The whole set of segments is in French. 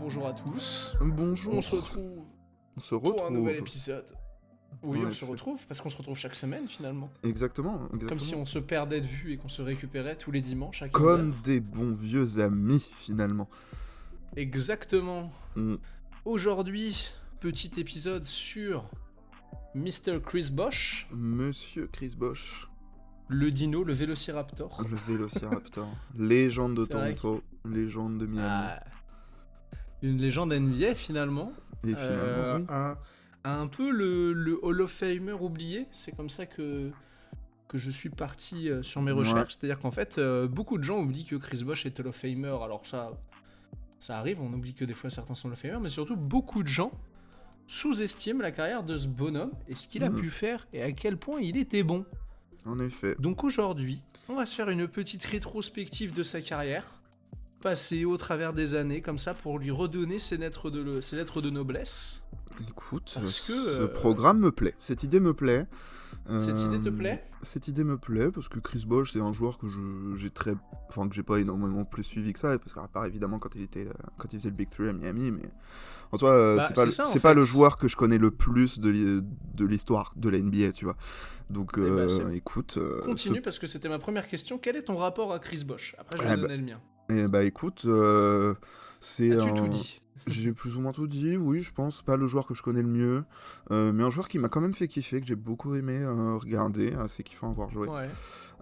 bonjour à tous. Bonjour. On se retrouve On se pour un nouvel retrouve. épisode. Oui, En on se effet. retrouve parce qu'on se retrouve chaque semaine finalement. Exactement. Comme si on se perdait de vue et qu'on se récupérait tous les dimanches à 15h. Comme des bons vieux amis, finalement. Exactement. Mm. Aujourd'hui, petit épisode sur Mr. Chris Bosh, Monsieur Chris Bosh, le dino, le Vélociraptor. le Vélociraptor, légende de C'est vrai Toronto, légende de Miami. Ah, une légende NBA finalement. Et finalement, oui. Un peu le Hall of Famer oublié. C'est comme ça que je suis parti sur mes Ouais. recherches. C'est-à-dire qu'en fait, beaucoup de gens oublient que Chris Bosh est Hall of Famer. Alors ça arrive, on oublie que des fois certains sont Hall of Famer, mais surtout beaucoup de gens sous-estiment la carrière de ce bonhomme et ce qu'il a pu faire et à quel point il était bon. En effet. Donc aujourd'hui, on va se faire une petite rétrospective de sa carrière, passée au travers des années, comme ça, pour lui redonner ses lettres de noblesse. Écoute, Parce que, ce programme me plaît. Cette idée me plaît. Cette idée te plaît ? Cette idée me plaît parce que Chris Bosh, c'est un joueur que j'ai pas énormément plus suivi que ça, parce qu'à part évidemment quand il faisait le Big 3 à Miami, mais en soi, c'est pas le joueur que je connais le plus de l'histoire de la NBA, tu vois. Donc écoute, continue parce que c'était ma première question. Quel est ton rapport à Chris Bosh ? Après, je vais donner le mien. Écoute, c'est As-tu tout dit ? J'ai plus ou moins tout dit, oui, je pense. Pas le joueur que je connais le mieux, mais un joueur qui m'a quand même fait kiffer, que j'ai beaucoup aimé regarder, assez kiffant à voir jouer. Ouais.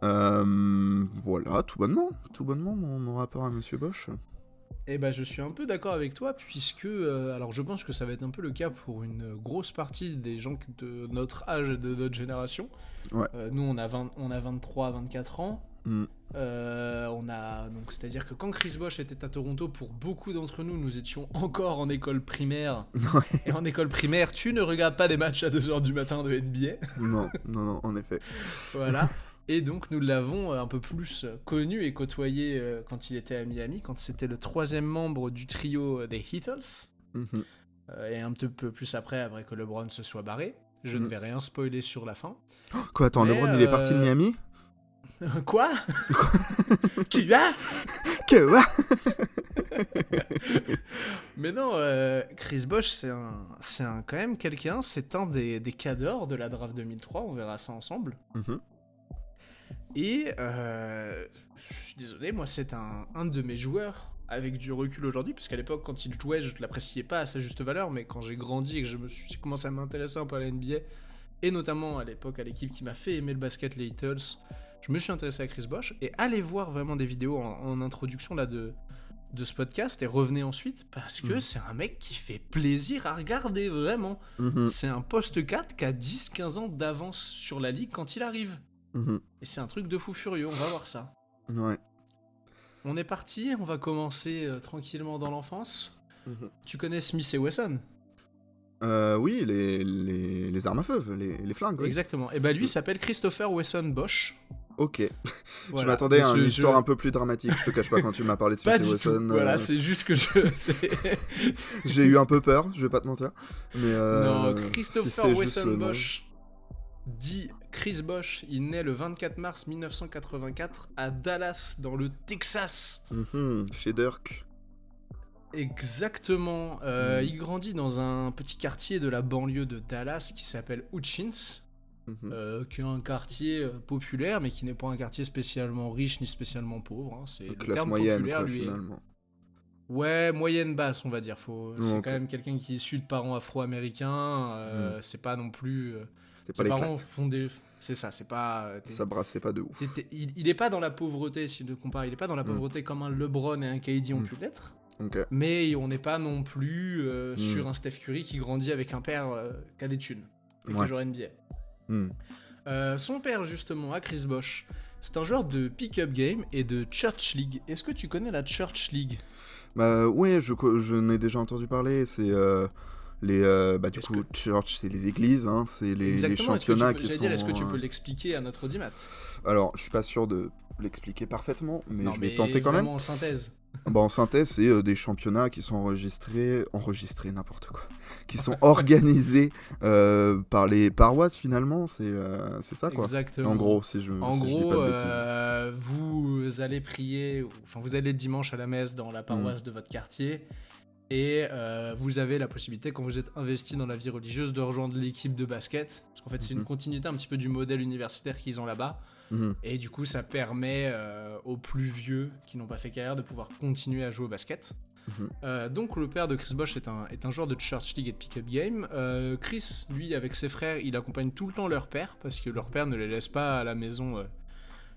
Voilà, tout bonnement mon rapport à Monsieur Bosh. Je suis un peu d'accord avec toi, puisque, alors je pense que ça va être un peu le cas pour une grosse partie des gens de notre âge et de notre génération. Ouais. Nous, on a 23, 24 ans. Donc c'est-à-dire que quand Chris Bosh était à Toronto, pour beaucoup d'entre nous, nous étions encore en école primaire. Ouais. Et en école primaire, tu ne regardes pas des matchs à 2h du matin de NBA. Non, en effet. Voilà. Et donc nous l'avons un peu plus connu et côtoyé quand il était à Miami, quand c'était le 3e membre du trio des Heatles. Et un petit peu plus après que LeBron se soit barré. Je ne vais rien spoiler sur la fin. Quoi, attends, Mais, LeBron il est parti de Miami ? Quoi ? Tu as ? Que quoi ? Mais non, Chris Bosh, c'est quand même quelqu'un, c'est un des cadors de la draft 2003, on verra ça ensemble. Et je suis désolé, moi c'est un de mes joueurs avec du recul aujourd'hui, parce qu'à l'époque quand il jouait, je ne l'appréciais pas à sa juste valeur, mais quand j'ai grandi et que j'ai commencé à m'intéresser un peu à la NBA, et notamment à l'époque à l'équipe qui m'a fait aimer le basket, les Heatles, je me suis intéressé à Chris Bosh, et allez voir vraiment des vidéos en introduction là de ce podcast, et revenez ensuite, parce que c'est un mec qui fait plaisir à regarder, vraiment. C'est un poste 4 qui a 10-15 ans d'avance sur la ligue quand il arrive. Et c'est un truc de fou furieux, on va voir ça. Ouais. On est parti, on va commencer tranquillement dans l'enfance. Tu connais Smith et Wesson ? Oui, les armes à feu, les flingues, oui. Exactement. Et lui s'appelle Christopher Wesson Bosh. Ok. Voilà. Je m'attendais à une histoire un peu plus dramatique, je te cache pas, quand tu m'as parlé de Smith et Wesson. Voilà, c'est juste que j'ai eu un peu peur, je vais pas te mentir. Mais non, Christopher si Wesson Bosh, dit Chris Bosh, il naît le 24 mars 1984 à Dallas, dans le Texas. Chez Dirk. Exactement. Il grandit dans un petit quartier de la banlieue de Dallas qui s'appelle Hutchins. Qui est un quartier populaire, mais qui n'est pas un quartier spécialement riche ni spécialement pauvre. C'est le classe terme moyenne, populaire, quoi, lui. Finalement. Ouais, moyenne basse, on va dire. C'est Ok. quand même quelqu'un qui est issu de parents afro-américains. C'est pas non plus. C'était pas ses les parents claques. font des. C'est ça, c'est pas. Ça brassait pas de ouf. Il est pas dans la pauvreté, si on compare. Il est pas dans la pauvreté comme un LeBron et un KD ont pu l'être. Ok. Mais on n'est pas non plus sur un Steph Curry qui grandit avec un père qui a des thunes. Et qui joue NBA. Son père, justement, à Chris Bosh, c'est un joueur de pick-up game et de Church League. Est-ce que tu connais la Church League ? Oui, je n'ai déjà entendu parler. C'est du coup, Church, c'est les églises, hein, c'est les championnats qui sont. Est-ce que tu peux l'expliquer à notre audimat ? Alors, je suis pas sûr de l'expliquer parfaitement, mais je vais tenter quand même. En synthèse. En synthèse, c'est des championnats qui sont enregistrés n'importe quoi, qui sont organisés par les paroisses finalement, c'est ça quoi. Exactement. En gros, si je dis pas de bêtises. Vous allez prier, vous allez le dimanche à la messe dans la paroisse de votre quartier, Et vous avez la possibilité, quand vous êtes investi dans la vie religieuse, de rejoindre l'équipe de basket. Parce qu'en fait, c'est une continuité un petit peu du modèle universitaire qu'ils ont là-bas. Et du coup, ça permet aux plus vieux qui n'ont pas fait carrière de pouvoir continuer à jouer au basket. Donc le père de Chris Bosh est un joueur de Church League et de pick-up game. Chris, lui, avec ses frères, il accompagne tout le temps leur père, parce que leur père ne les laisse pas à la maison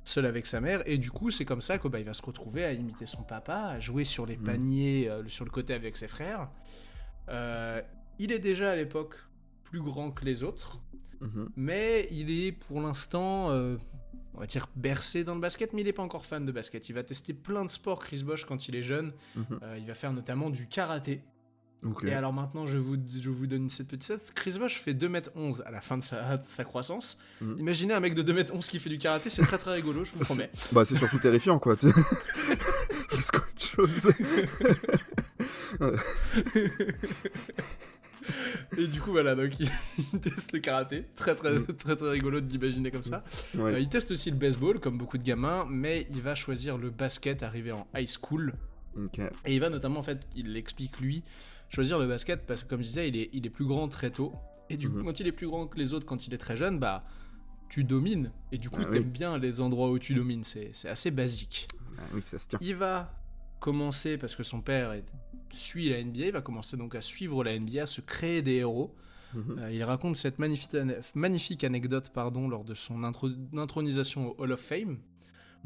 seul avec sa mère, et du coup c'est comme ça qu'il va se retrouver à imiter son papa, à jouer sur les paniers, sur le côté avec ses frères. Il est déjà à l'époque plus grand que les autres, mais il est pour l'instant... on va dire bercé dans le basket, mais il n'est pas encore fan de basket. Il va tester plein de sports, Chris Bosh, quand il est jeune. Il va faire notamment du karaté. Et alors maintenant, je vous donne cette petite stat. Chris Bosh fait 2m11 à la fin de sa croissance. Imaginez un mec de 2m11 qui fait du karaté, c'est très très rigolo, je vous promets. C'est surtout terrifiant, quoi. Plus qu'autre chose. Et du coup voilà, donc il teste le karaté, très rigolo d'imaginer comme ça. Il teste aussi le baseball comme beaucoup de gamins, mais il va choisir le basket arrivé en high school. Et il va notamment, en fait, il l'explique lui, choisir le basket parce que comme je disais, il est plus grand très tôt. Et du coup, quand il est plus grand que les autres, quand il est très jeune, tu domines. Et du coup, t'aimes bien les endroits où tu domines, c'est assez basique. Oui, ça se tient. Il va commencer, parce que son père suit la NBA, il va commencer donc à suivre la NBA, à se créer des héros. Il raconte cette magnifique anecdote lors de son intronisation au Hall of Fame,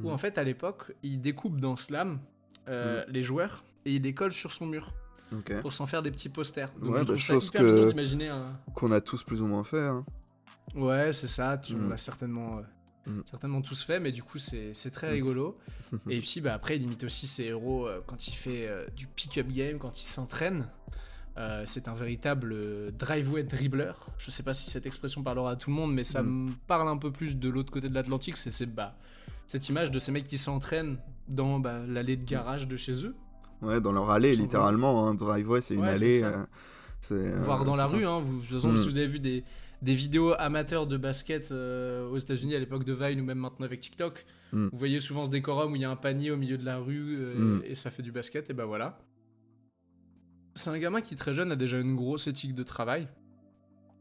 où en fait à l'époque il découpe dans Slam les joueurs et il les colle sur son mur pour s'en faire des petits posters. Donc je trouve ça hyper mignon d'imaginer qu'on a tous plus ou moins fait. Ouais, c'est ça, on l'a certainement tous fait, mais du coup c'est très rigolo. Et puis après il imite aussi ses héros quand il fait du pick-up game, quand il s'entraîne. C'est un véritable driveway dribbler. Je sais pas si cette expression parlera à tout le monde, mais ça me parle un peu plus de l'autre côté de l'Atlantique. C'est cette image de ces mecs qui s'entraînent dans l'allée de garage de chez eux. Ouais, dans leur allée, littéralement. Driveway, c'est une allée. Voire dans la rue. De toute façon, si vous avez vu des vidéos amateurs de basket aux États-Unis à l'époque de Vine ou même maintenant avec TikTok, vous voyez souvent ce décorum où il y a un panier au milieu de la rue et ça fait du basket, et voilà. C'est un gamin qui très jeune a déjà une grosse éthique de travail.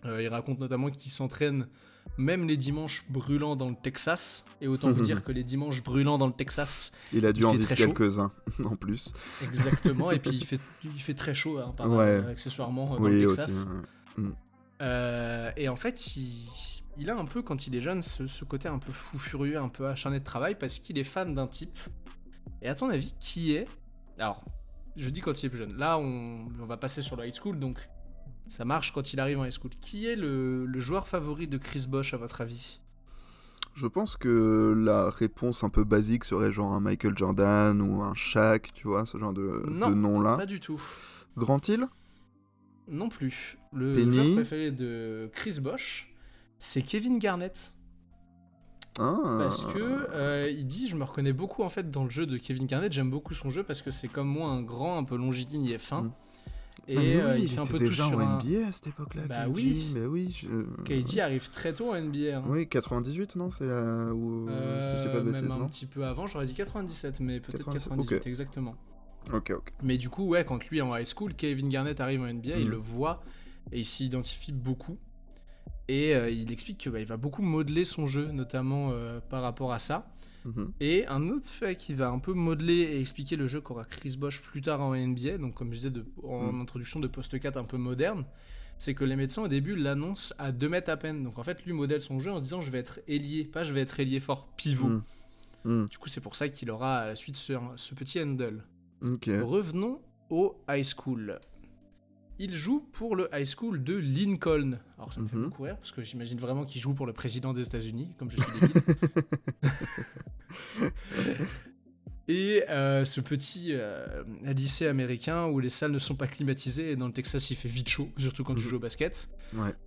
Il raconte notamment qu'il s'entraîne même les dimanches brûlants dans le Texas, et autant vous dire que les dimanches brûlants dans le Texas, il a dû en vivre quelques-uns en plus. Exactement, et puis il fait très chaud accessoirement dans le Texas. Aussi, et en fait, il a un peu, quand il est jeune, ce côté un peu fou furieux, un peu acharné de travail, parce qu'il est fan d'un type. Et à ton avis, qui est... Alors, je dis quand il est plus jeune. Là, on va passer sur le high school, donc ça marche quand il arrive en high school. Qui est le joueur favori de Chris Bosh, à votre avis ? Je pense que la réponse un peu basique serait genre un Michael Jordan ou un Shaq, tu vois, ce genre de nom-là. Non, pas du tout. Grant Hill ? Non plus. Le joueur préféré de Chris Bosh, c'est Kevin Garnett. Parce que il dit, je me reconnais beaucoup en fait dans le jeu de Kevin Garnett, j'aime beaucoup son jeu parce que c'est comme moi un grand, un peu longiligne et fin. Et il fait un peu tout sur un... NBA à cette époque-là. KD arrive très tôt en NBA. Oui, 98, non, c'est là où si je dis pas de bêtises, même un petit peu avant, j'aurais dit 97, mais peut-être 98 exactement. Ok. Mais du coup, quand lui est en high school, Kevin Garnett arrive en NBA, il le voit et il s'identifie beaucoup. Et il explique qu'il va beaucoup modeler son jeu, notamment par rapport à ça. Et un autre fait qui va un peu modeler et expliquer le jeu qu'aura Chris Bosh plus tard en NBA, donc comme je disais en introduction de poste 4 un peu moderne, c'est que les médecins au début l'annoncent à 2 mètres à peine. Donc en fait, lui modèle son jeu en se disant je vais être ailier, pas je vais être ailier fort, pivot. Du coup, c'est pour ça qu'il aura à la suite ce petit handle. Revenons au high school. Il joue pour le high school de Lincoln. Alors ça me fait beaucoup rire parce que j'imagine vraiment qu'il joue pour le président des États-Unis, comme je suis débile. Et ce petit lycée américain où les salles ne sont pas climatisées, et dans le Texas il fait vite chaud, surtout quand tu joues au basket.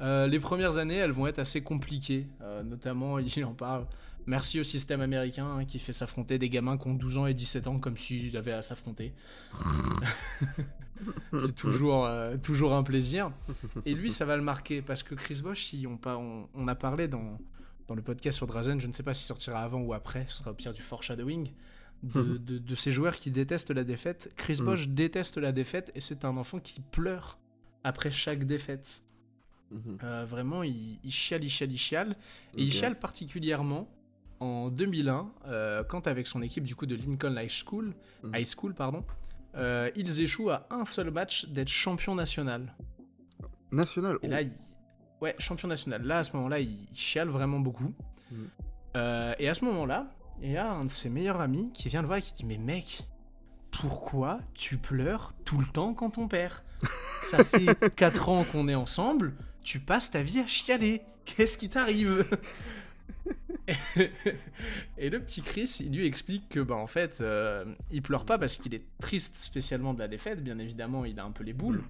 Les premières années elles vont être assez compliquées, notamment il en parle. Merci au système américain qui fait s'affronter des gamins qui ont 12 ans et 17 ans comme s'ils avaient à s'affronter. C'est toujours un plaisir. Et lui, ça va le marquer parce que Chris Bosh, on a parlé dans le podcast sur Drazen, je ne sais pas s'il sortira avant ou après, ce sera au pire du foreshadowing. de ces joueurs qui détestent la défaite. Chris Bosh déteste la défaite et c'est un enfant qui pleure après chaque défaite. Vraiment, il chiale. Et il chiale particulièrement en 2001, quand avec son équipe du coup de Lincoln High School, ils échouent à un seul match d'être champion national. National. Et là, champion national. Là, à ce moment-là, il chiale vraiment beaucoup. Et à ce moment-là, il y a un de ses meilleurs amis qui vient le voir et qui dit « Mais mec, pourquoi tu pleures tout le temps quand on perd ? Ça fait 4 ans qu'on est ensemble, tu passes ta vie à chialer. Qu'est-ce qui t'arrive ?» Et le petit Chris, il lui explique que en fait, il pleure pas parce qu'il est triste spécialement de la défaite, bien évidemment, il a un peu les boules,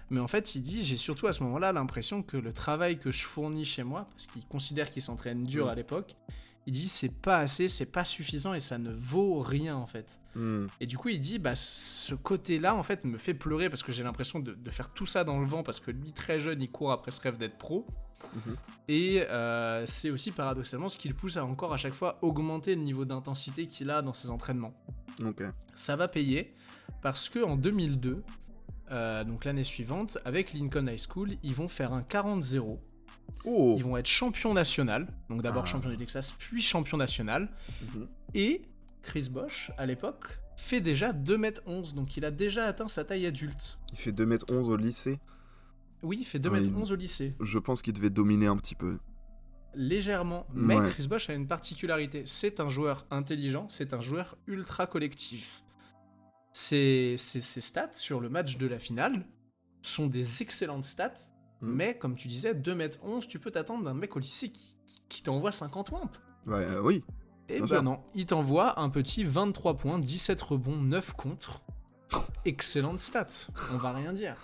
mais en fait, il dit, j'ai surtout à ce moment-là l'impression que le travail que je fournis chez moi, parce qu'il considère qu'il s'entraîne dur à l'époque, il dit c'est pas assez, c'est pas suffisant et ça ne vaut rien en fait. Et du coup, il dit ce côté-là en fait me fait pleurer parce que j'ai l'impression de faire tout ça dans le vent parce que lui très jeune, il court après ce rêve d'être pro. Et c'est aussi paradoxalement ce qui le pousse à encore à chaque fois augmenter le niveau d'intensité qu'il a dans ses entraînements. Ça va payer parce que en 2002, donc l'année suivante, avec Lincoln High School, ils vont faire un 40-0. Ils vont être champion national, donc d'abord champion du Texas, puis champion national. Et Chris Bosh, à l'époque, fait déjà 2m11, donc il a déjà atteint sa taille adulte. Il fait 2m11 au lycée ? Oui, il fait 2m11 au lycée. Je pense qu'il devait dominer un petit peu. Légèrement, mais Chris Bosh a une particularité. C'est un joueur intelligent, c'est un joueur ultra collectif. Ses stats sur le match de la finale sont des excellentes stats, mais comme tu disais, 2m11, tu peux t'attendre d'un mec au lycée qui t'envoie 50 wamps. Oui. Et non, il t'envoie un petit 23 points, 17 rebonds, 9 contre. Excellente stats, on va rien dire.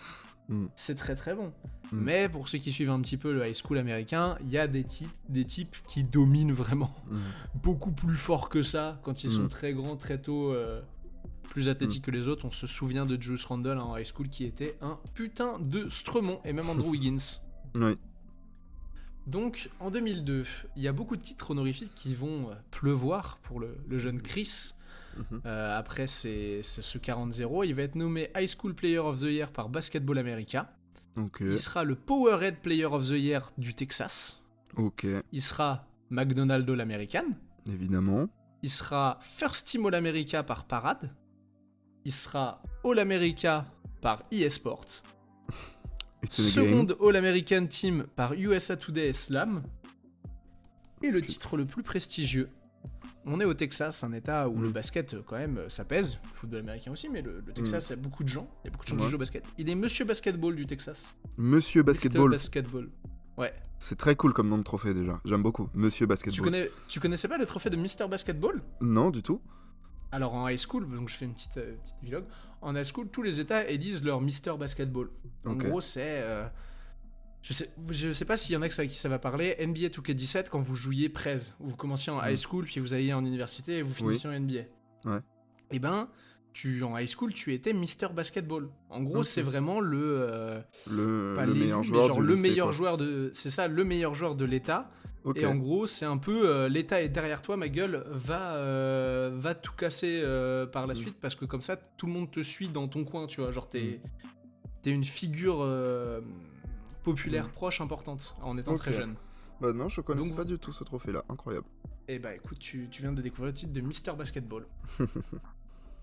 C'est très très bon. Mais pour ceux qui suivent un petit peu le high school américain, il y a des types qui dominent vraiment beaucoup plus fort que ça quand ils sont très grands, très tôt, plus athlétiques que les autres. On se souvient de Julius Randle en high school qui était un putain de Stremont, et même Andrew Wiggins. Oui. Donc en 2002, il y a beaucoup de titres honorifiques qui vont pleuvoir pour le jeune Chris. Après ce 40-0, il va être nommé High School Player of the Year par Basketball America. Il sera le Powerade Player of the Year du Texas. Il sera McDonald's All-American. Évidemment. Il sera First Team All-America par Parade. Il sera All-America par eSport. Second All-American Team par USA Today et Slam. Et le titre le plus prestigieux. On est au Texas, un état où le basket, quand même, ça pèse. Le football américain aussi, mais le Texas, il y a beaucoup de gens. Il y a beaucoup de gens qui jouent au basket. Il est Monsieur Basketball du Texas. Monsieur Basketball. Mr. Basketball. Ouais. C'est très cool comme nom de trophée déjà. J'aime beaucoup. Monsieur Basketball. Tu connaissais pas le trophée de Mr. Basketball ? Non, du tout. Alors en high school, donc je fais une petite vlog. En high school, tous les états élisent leur Mr. Basketball. En gros, c'est... Je sais pas s'il y en a qui ça va parler. NBA 2K17, quand vous jouiez Prez, vous commenciez en high school, puis vous alliez en université et vous finissiez en NBA. Et ben, en high school, tu étais Mr. Basketball. En gros, c'est vraiment le meilleur joueur le meilleur joueur de... C'est ça, le meilleur joueur de l'état. Et en gros, c'est un peu l'état est derrière toi, ma gueule, va tout casser par la suite, parce que comme ça, tout le monde te suit dans ton coin, tu vois. Genre, t'es une figure... populaire proche importante en étant très jeune. Bah non, je connaissais pas du tout ce trophée là, incroyable. Et bah écoute, tu viens de découvrir le titre de Mr. Basketball.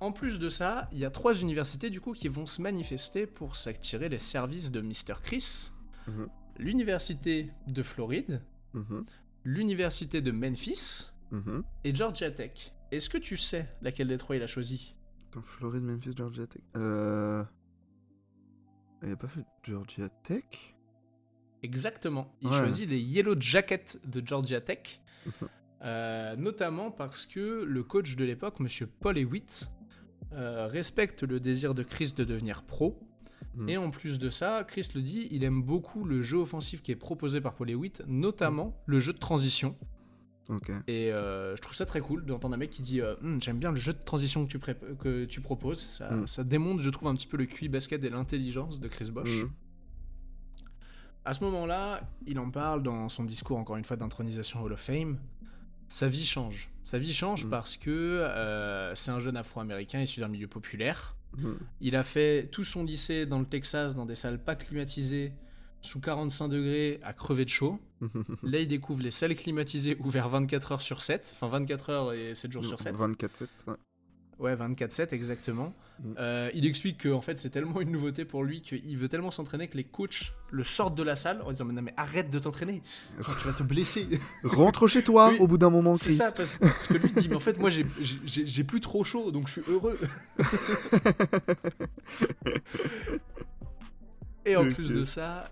En plus de ça, il y a 3 universités du coup qui vont se manifester pour s'attirer les services de Mr. Chris. L'université de Floride, l'université de Memphis et Georgia Tech. Est-ce que tu sais laquelle des 3 il a choisi ? Dans Floride, Memphis, Georgia Tech. Il a pas fait Georgia Tech ? Exactement. Il choisit les Yellow Jackets de Georgia Tech, notamment parce que le coach de l'époque, Monsieur Paul Hewitt, respecte le désir de Chris de devenir pro. Et en plus de ça, Chris le dit, il aime beaucoup le jeu offensif qui est proposé par Paul Hewitt, notamment le jeu de transition. Et je trouve ça très cool d'entendre un mec qui dit j'aime bien le jeu de transition que tu proposes. Ça démontre, je trouve, un petit peu le QI basket et l'intelligence de Chris Bosh. À ce moment-là, il en parle dans son discours, encore une fois, d'intronisation Hall of Fame. Sa vie change. Sa vie change parce que c'est un jeune afro-américain issu d'un milieu populaire. Il a fait tout son lycée dans le Texas, dans des salles pas climatisées, sous 45 degrés, à crever de chaud. Là, il découvre les salles climatisées ouvertes 24 heures sur 7. Enfin, 24 heures et 7 jours sur 7. 24/7, ouais. Ouais, 24/7, exactement. Il explique que en fait, c'est tellement une nouveauté pour lui qu'il veut tellement s'entraîner que les coachs le sortent de la salle en disant « Non mais arrête de t'entraîner, tu vas te blesser !» Rentre chez toi au bout d'un moment, Chris. C'est ça, parce que lui dit « Mais en fait, moi, j'ai plus trop chaud, donc je suis heureux. » Et en plus de ça,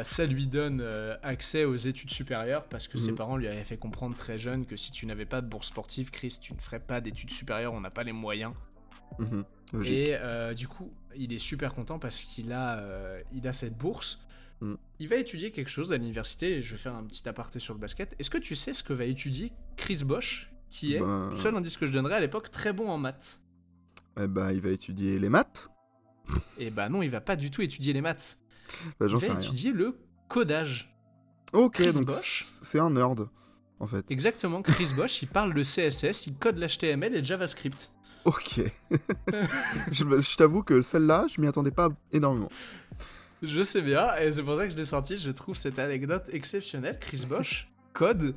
ça lui donne accès aux études supérieures parce que ses parents lui avaient fait comprendre très jeune que si tu n'avais pas de bourse sportive, Chris, tu ne ferais pas d'études supérieures, on n'a pas les moyens. Et du coup, il est super content parce qu'il a cette bourse. Il va étudier quelque chose à l'université, et je vais faire un petit aparté sur le basket. Est-ce que tu sais ce que va étudier Chris Bosh, qui est, seul indice que je donnerais à l'époque, très bon en maths? Il va étudier les maths. Et bah non, il va pas du tout étudier les maths. Il va étudier le codage. Ok, Chris donc Bosh, c'est un nerd, en fait. Exactement, Chris Bosh, il parle de CSS, il code l'HTML et JavaScript. Ok. je t'avoue que celle-là, je m'y attendais pas énormément. Je sais bien, et c'est pour ça que je l'ai sorti, je trouve cette anecdote exceptionnelle. Chris Bosh code,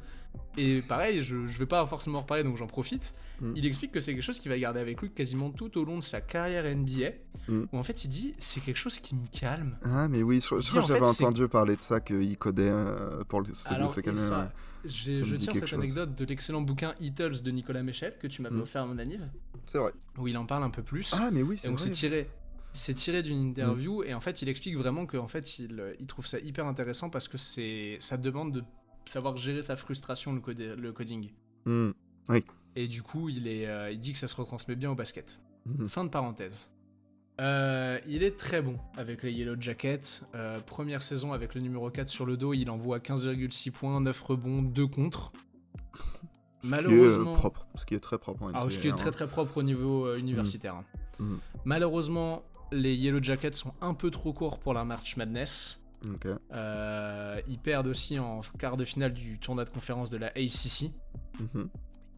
et pareil, je vais pas forcément en reparler, donc j'en profite. Il explique que c'est quelque chose qu'il va garder avec lui quasiment tout au long de sa carrière NBA, où en fait il dit c'est quelque chose qui me calme. Ah mais oui, je crois que j'avais entendu parler de ça, qu'il codait pour le calmer. Je tiens cette anecdote de l'excellent bouquin Eatles de Nicolas Méchel que tu m'avais offert à mon anniv. C'est vrai. Où il en parle un peu plus. Ah mais oui, c'est et donc vrai. c'est tiré d'une interview et en fait il explique vraiment que en fait il trouve ça hyper intéressant parce que ça demande de savoir gérer sa frustration le coding. Oui. Et du coup il dit que ça se retransmet bien au basket. Fin de parenthèse. Il est très bon avec les Yellow Jackets. Première saison avec le numéro 4 sur le dos, il envoie 15,6 points, 9 rebonds, 2 contres. Malheureusement, ce qui est très propre. Ce qui est très très propre au niveau universitaire. Malheureusement, les Yellow Jackets sont un peu trop courts pour la March Madness. Okay. Ils perdent aussi en quart de finale du tournoi de conférence de la ACC.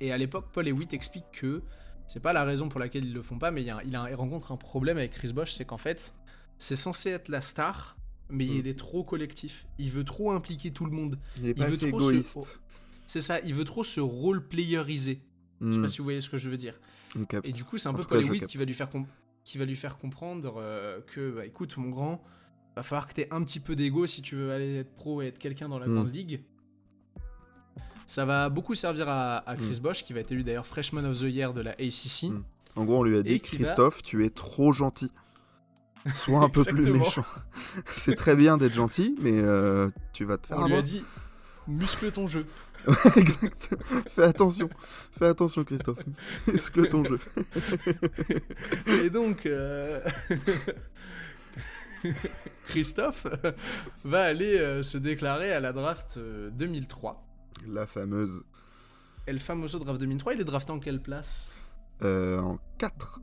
Et à l'époque, Paul Hewitt explique que c'est pas la raison pour laquelle ils le font pas, mais il rencontre un problème avec Chris Bosh, c'est qu'en fait, c'est censé être la star, mais il est trop collectif. Il veut trop impliquer tout le monde. Il est pas assez égoïste. C'est ça, il veut trop se role-playeriser. Je sais pas si vous voyez ce que je veux dire. Et du coup, c'est un peu Paul Hewitt qui va lui faire comprendre que, écoute, mon grand, va falloir que t'aies un petit peu d'ego si tu veux aller être pro et être quelqu'un dans la grande ligue. Ça va beaucoup servir à Chris Bosh, qui va être élu d'ailleurs Freshman of the Year de la ACC. En gros, on lui a dit, Christophe, tu es trop gentil. Sois un peu plus méchant. C'est très bien d'être gentil, mais tu vas te faire On lui a dit, muscle ton jeu. Exactement. Fais attention, Christophe. Muscle ton jeu. Et donc, Christophe va aller se déclarer à la draft 2003. La fameuse. Et le fameux draft 2003, il est drafté en quelle place ? En 4.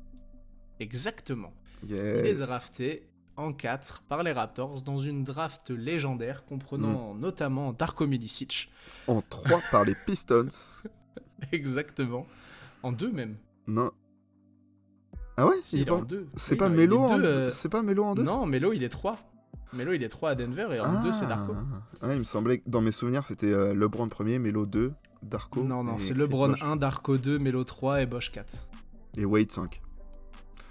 Exactement. Yes. Il est drafté en 4 par les Raptors dans une draft légendaire comprenant notamment Darko Milicic. En 3 par les Pistons. Exactement. En 2 même. Non. Ah ouais, il est en 2. C'est pas Melo C'est pas Melo en 2 ? Non, Melo il est 3. Melo il est 3 à Denver et en 2 c'est Darko. Ah, il me semblait que dans mes souvenirs c'était LeBron 1er, Melo 2, Darko. Non, c'est LeBron 1, Darko 2, Melo 3 et Bosh 4. Et Wade 5.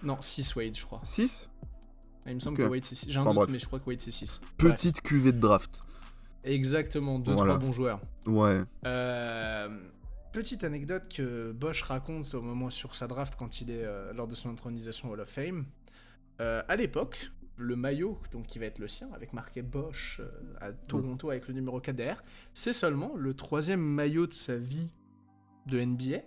Non, 6 Wade je crois. 6 ? Il me semble que Wade c'est 6. J'ai un doute, mais je crois que Wade c'est 6. Petite cuvée de draft. Exactement, 2-3 bons joueurs. Ouais. Petite anecdote que Bosh raconte au moment sur sa draft quand il est lors de son intronisation au Hall of Fame. À l'époque, le maillot donc qui va être le sien, avec marqué Bosh à Toronto avec le numéro 4 derrière, c'est seulement le 3e maillot de sa vie de NBA.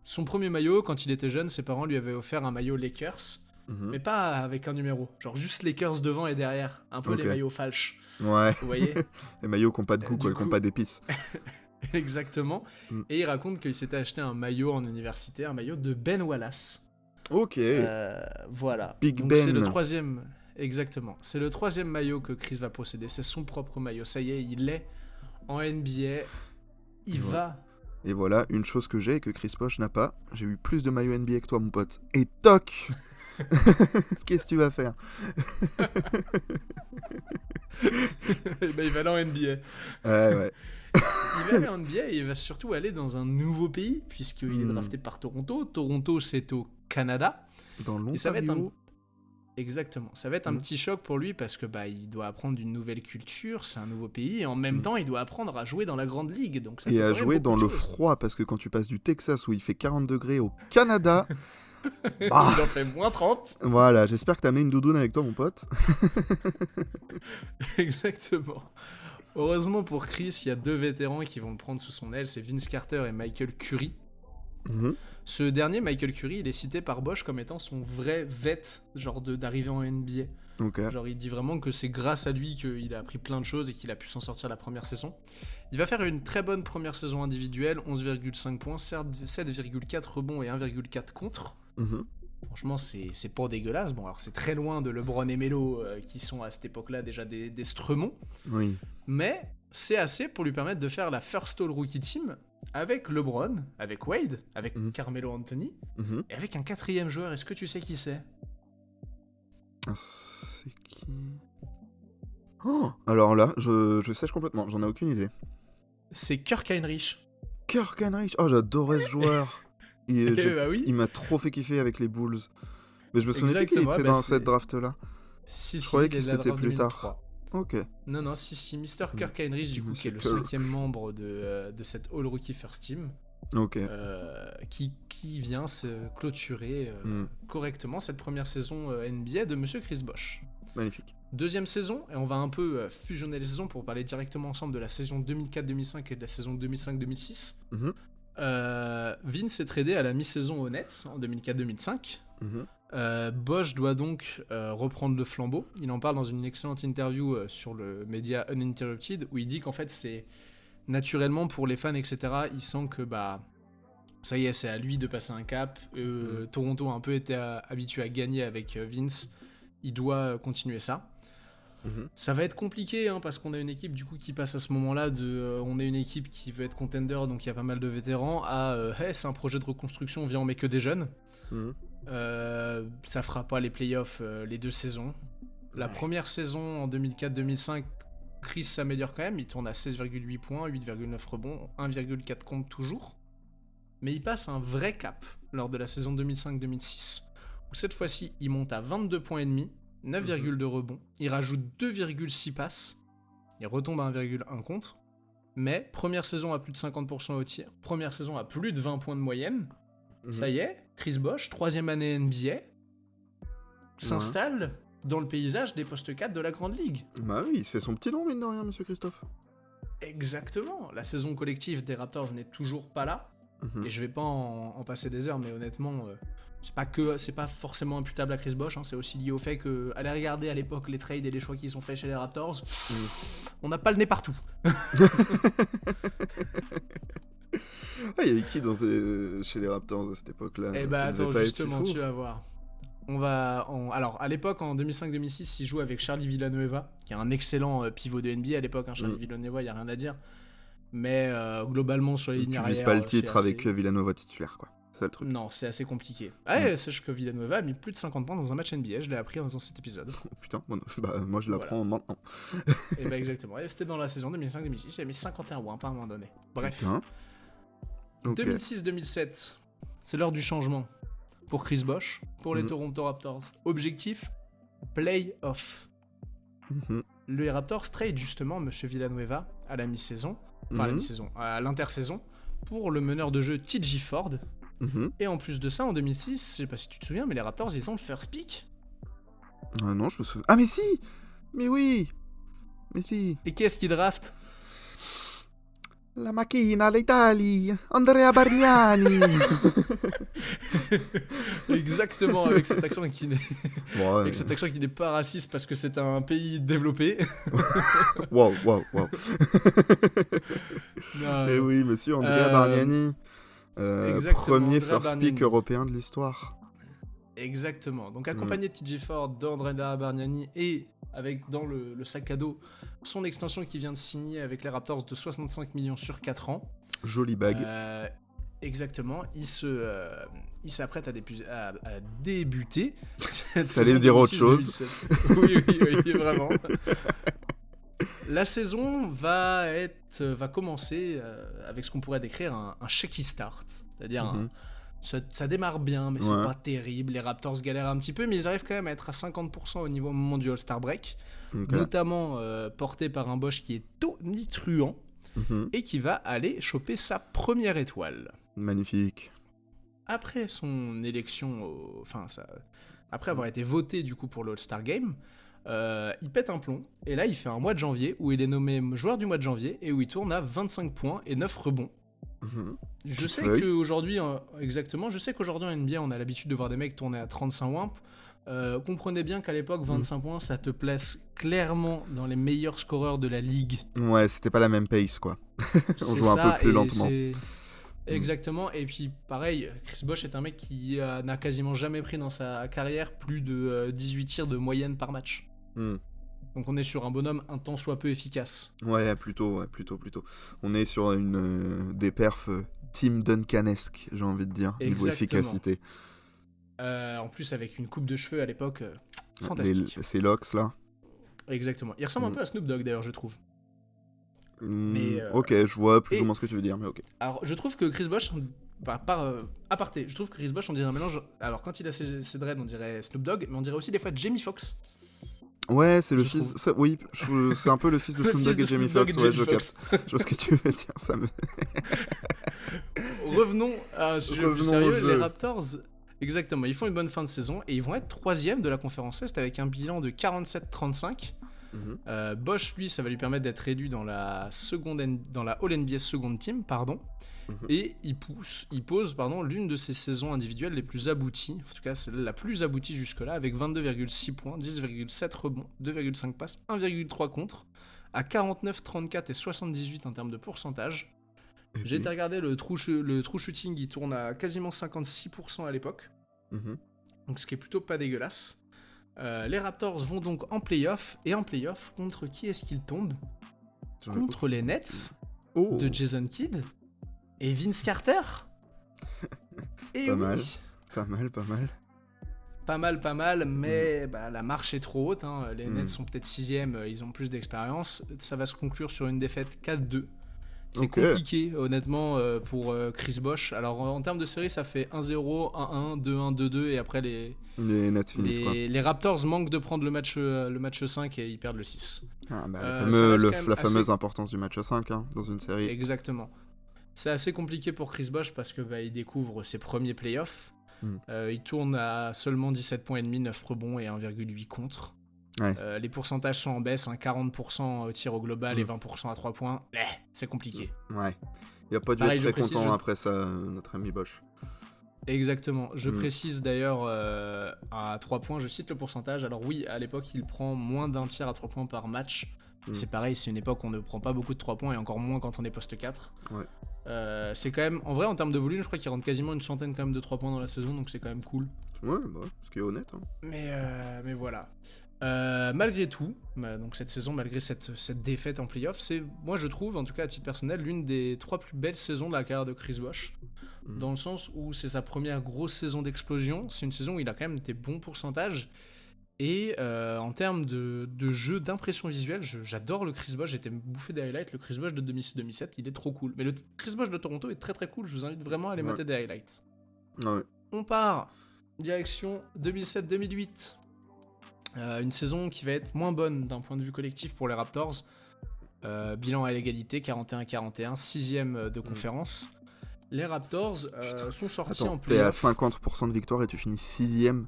Son premier maillot, quand il était jeune, ses parents lui avaient offert un maillot Lakers, mais pas avec un numéro, genre juste Lakers devant et derrière, un peu les maillots falches. Ouais. Vous voyez ? Les maillots qui n'ont pas de goût, qui n'ont pas d'épices. Exactement. Et il raconte qu'il s'était acheté un maillot en université, un maillot de Ben Wallace. Ok. Voilà. Big donc, Ben. C'est le 3e. Exactement. C'est le 3e maillot que Chris va posséder. C'est son propre maillot. Ça y est, il est en NBA. Il va Et voilà, une chose que j'ai et que Chris Bosh n'a pas, j'ai eu plus de maillots NBA que toi, mon pote. Et toc. Qu'est-ce que tu vas faire? Il va aller en NBA. Ouais. Il va aller en NBA et il va surtout aller dans un nouveau pays, puisqu'il est drafté par Toronto. Toronto, c'est au Canada. Dans l'Ontario. Et ça va être Exactement. Ça va être un petit choc pour lui parce que il doit apprendre une nouvelle culture, c'est un nouveau pays, et en même temps, il doit apprendre à jouer dans la grande ligue. Donc ça et fait à jouer dans le froid, parce que quand tu passes du Texas où il fait 40 degrés au Canada... il en fait moins 30. Voilà, j'espère que t'as mis une doudoune avec toi, mon pote. Exactement. Heureusement pour Chris, il y a 2 vétérans qui vont le prendre sous son aile, c'est Vince Carter et Michael Curry. Ce dernier, Michael Curry, il est cité par Bosh comme étant son vrai vet, genre d'arriver en NBA. Okay. Genre il dit vraiment que c'est grâce à lui qu'il a appris plein de choses et qu'il a pu s'en sortir la première saison. Il va faire une très bonne première saison individuelle, 11,5 points, 7,4 rebonds et 1,4 contre. Franchement, c'est pas dégueulasse. Bon, alors c'est très loin de LeBron et Melo qui sont à cette époque-là déjà des stremons. Oui. Mais c'est assez pour lui permettre de faire la First All Rookie Team avec LeBron, avec Wade, avec Carmelo Anthony et avec un 4e joueur. Est-ce que tu sais qui c'est? C'est qui? Oh, alors là, je sèche complètement, j'en ai aucune idée. C'est Kirk Heinrich. Kirk Heinrich. Oh, j'adorais ce joueur. Oui. Il m'a trop fait kiffer avec les Bulls. Mais je me souviens qu'il était dans cette draft-là. Je croyais que c'était plus tard. Ok. Non, Mr. Kirk Heinrich, du coup, qui est le 5e membre de cette All-Rookie First Team. Ok. Qui vient se clôturer correctement cette première saison NBA de Monsieur Chris Bosh. Magnifique. 2e saison, et on va un peu fusionner les saisons pour parler directement ensemble de la saison 2004-2005 et de la saison 2005-2006. Vince est tradé à la mi-saison aux Nets en 2004-2005. Bosh doit donc reprendre le flambeau. Il en parle dans une excellente interview sur le média Uninterrupted où il dit qu'en fait c'est naturellement pour les fans etc. Il sent que ça y est, c'est à lui de passer un cap. Toronto a un peu été habitué à gagner avec Vince. Il doit continuer ça. Ça va être compliqué parce qu'on a une équipe du coup qui passe à ce moment-là on est une équipe qui veut être contender, donc il y a pas mal de vétérans, hey, c'est un projet de reconstruction, viens on met que des jeunes. Ça fera pas les playoffs les 2 saisons. La première saison en 2004-2005, Chris s'améliore quand même, il tourne à 16,8 points, 8,9 rebonds, 1,4 contre toujours. Mais il passe un vrai cap lors de la saison 2005-2006, où cette fois-ci il monte à 22 points et demi, 9,2 rebonds, il rajoute 2,6 passes, il retombe à 1,1 contre, mais première saison à plus de 50% au tir, première saison à plus de 20 points de moyenne, ça y est, Chris Bosh, 3e année NBA, s'installe dans le paysage des postes 4 de la Grande Ligue. Bah oui, il se fait son petit nom, mine de rien, monsieur Christophe. Exactement, la saison collective des Raptors n'est toujours pas là, et je vais pas en passer des heures, mais honnêtement... c'est pas forcément imputable à Chris Bosh, c'est aussi lié au fait que, allez regarder à l'époque les trades et les choix qu'ils ont fait chez les Raptors, on n'a pas le nez partout. Il y avait qui chez les Raptors à cette époque-là? Attends, justement, tu vas voir. Alors, à l'époque, en 2005-2006, il joue avec Charlie Villanueva, qui est un excellent pivot de NBA à l'époque. Charlie Villanueva, il n'y a rien à dire. Mais globalement, sur les lignes arrière... Tu vises pas le titre avec Villanueva titulaire, quoi. C'est le truc. Non, c'est assez compliqué. Sache que Villanueva a mis plus de 50 points dans un match NBA, je l'ai appris dans cet épisode. Oh putain, moi je l'apprends maintenant. Et exactement. Et c'était dans la saison 2005-2006, il a mis 51 points par un moment donné. Bref. Okay. 2006-2007, c'est l'heure du changement pour Chris Bosh, pour les Toronto Raptors. Objectif, play-off. Les Raptors trade justement Monsieur Villanueva à la mi-saison, à l'intersaison, pour le meneur de jeu TJ Ford. Et en plus de ça, en 2006, je sais pas si tu te souviens, mais les Raptors, ils ont le first pick. Non, je me souviens. Ah, mais si! Mais oui! Mais si! Et qui est-ce qui draft? La macchina d'Italie, Andrea Bargnani. Exactement, avec cet accent qui n'est pas raciste parce que c'est un pays développé. Wow. Et oui, monsieur Andrea Bargnani. Premier first pick européen de l'histoire. Exactement. Donc accompagné de TJ Ford, d'Andrea Bargnani et avec dans le sac à dos son extension qui vient de signer avec les Raptors de 65 millions sur 4 ans. Jolie bague. Exactement, il s'apprête à débuter. T'allais dire autre chose. Oui, vraiment. La saison va commencer avec ce qu'on pourrait décrire un shaky start, c'est-à-dire ça démarre bien, mais c'est pas terrible. Les Raptors galèrent un petit peu, mais ils arrivent quand même à être à 50% au moment du All-Star Break, notamment porté par un Bosch qui est tonitruant et qui va aller choper sa première étoile. Magnifique. Après son élection, après avoir été voté du coup pour le All-Star Game, il pète un plomb, et là il fait un mois de janvier où il est nommé joueur du mois de janvier et où il tourne à 25 points et 9 rebonds. Je sais qu'aujourd'hui en NBA on a l'habitude de voir des mecs tourner à 35 wimp. Comprenez bien qu'à l'époque 25 points ça te place clairement dans les meilleurs scoreurs de la ligue. Ouais, c'était pas la même pace quoi. On joue un peu plus lentement. Exactement, et puis pareil, Chris Bosh est un mec qui n'a quasiment jamais pris dans sa carrière plus de 18 tirs de moyenne par match. Donc on est sur un bonhomme un tant soit peu efficace. Ouais, plutôt. On est sur des perfs Tim Duncanesque, j'ai envie de dire, niveau efficacité. En plus avec une coupe de cheveux à l'époque, fantastique. Ces locks là. Exactement, il ressemble un peu à Snoop Dogg d'ailleurs, je trouve. Ok, je vois plus ou moins ce que tu veux dire, mais ok. Alors, je trouve que Chris Bosh, aparté, je trouve que Chris Bosh, on dirait un mélange. Alors, quand il a ses dreads, on dirait Snoop Dogg, mais on dirait aussi des fois Jamie Foxx. Ouais, c'est le fils. C'est un peu le fils de Snoop Dogg et Jamie Foxx. Ouais, je capte. Je vois ce que tu veux dire. Ça me. Revenons à un sujet plus sérieux. Les Raptors, exactement, ils font une bonne fin de saison et ils vont être 3ème de la conférence Est avec un bilan de 47-35. Bosh, lui, ça va lui permettre d'être élu dans la All NBA Second Team, et il pose l'une de ses saisons individuelles les plus abouties, en tout cas c'est la plus aboutie jusque-là, avec 22,6 points, 10,7 rebonds, 2,5 passes, 1,3 contre, à 49, 34 et 78 en termes de pourcentage. J'ai été regarder le true shooting, il tourne à quasiment 56% à l'époque, donc ce qui est plutôt pas dégueulasse. Les Raptors vont donc en playoff, et en playoff, contre qui est-ce qu'ils tombent ? Contre les Nets de Jason Kidd et Vince Carter. Et pas mal. Pas mal, mais la marche est trop haute. Les Nets sont peut-être 6ème, ils ont plus d'expérience. Ça va se conclure sur une défaite 4-2. C'est compliqué, honnêtement, pour Chris Bosh. Alors, en termes de série, ça fait 1-0, 1-1, 2-1, 2-2, et après, les Nets finissent quoi. Les Raptors manquent de prendre le match 5 et ils perdent le 6. La fameuse importance du match 5 dans une série. Exactement. C'est assez compliqué pour Chris Bosh parce que il découvre ses premiers playoffs. Il tourne à seulement 17 points et demi, 9 rebonds et 1,8 contre. Ouais. Les pourcentages sont en baisse, 40% au tir au global et 20% à 3 points. C'est compliqué. Ouais. Il a pas dû être très content après ça, notre ami Bosh. Exactement. Je précise d'ailleurs à 3 points, je cite le pourcentage. Alors oui, à l'époque, il prend moins d'un tir à 3 points par match. C'est pareil, c'est une époque où on ne prend pas beaucoup de 3 points et encore moins quand on est poste 4. Ouais. C'est quand même, en vrai, en termes de volume, je crois qu'il rentre quasiment une centaine quand même de 3 points dans la saison, donc c'est quand même cool. Ouais, ce qui est honnête. Mais voilà. Malgré tout, donc cette saison, malgré cette défaite en playoff, c'est, moi je trouve, en tout cas à titre personnel, l'une des 3 plus belles saisons de la carrière de Chris Bosh. Dans le sens où c'est sa première grosse saison d'explosion. C'est une saison où il a quand même des bons pourcentages. Et en termes de jeu, d'impression visuelle, j'adore le Chris Bosh. J'ai été bouffé des highlights. Le Chris Bosh de 2006-2007, il est trop cool. Mais le Chris Bosh de Toronto est très très cool. Je vous invite vraiment à aller mater des highlights. Ouais. On part direction 2007-2008. Une saison qui va être moins bonne d'un point de vue collectif pour les Raptors. Bilan à l'égalité, 41-41, 6ème de conférence. Les Raptors sont sortis en playoff. T'es à 50% de victoire et tu finis 6ème.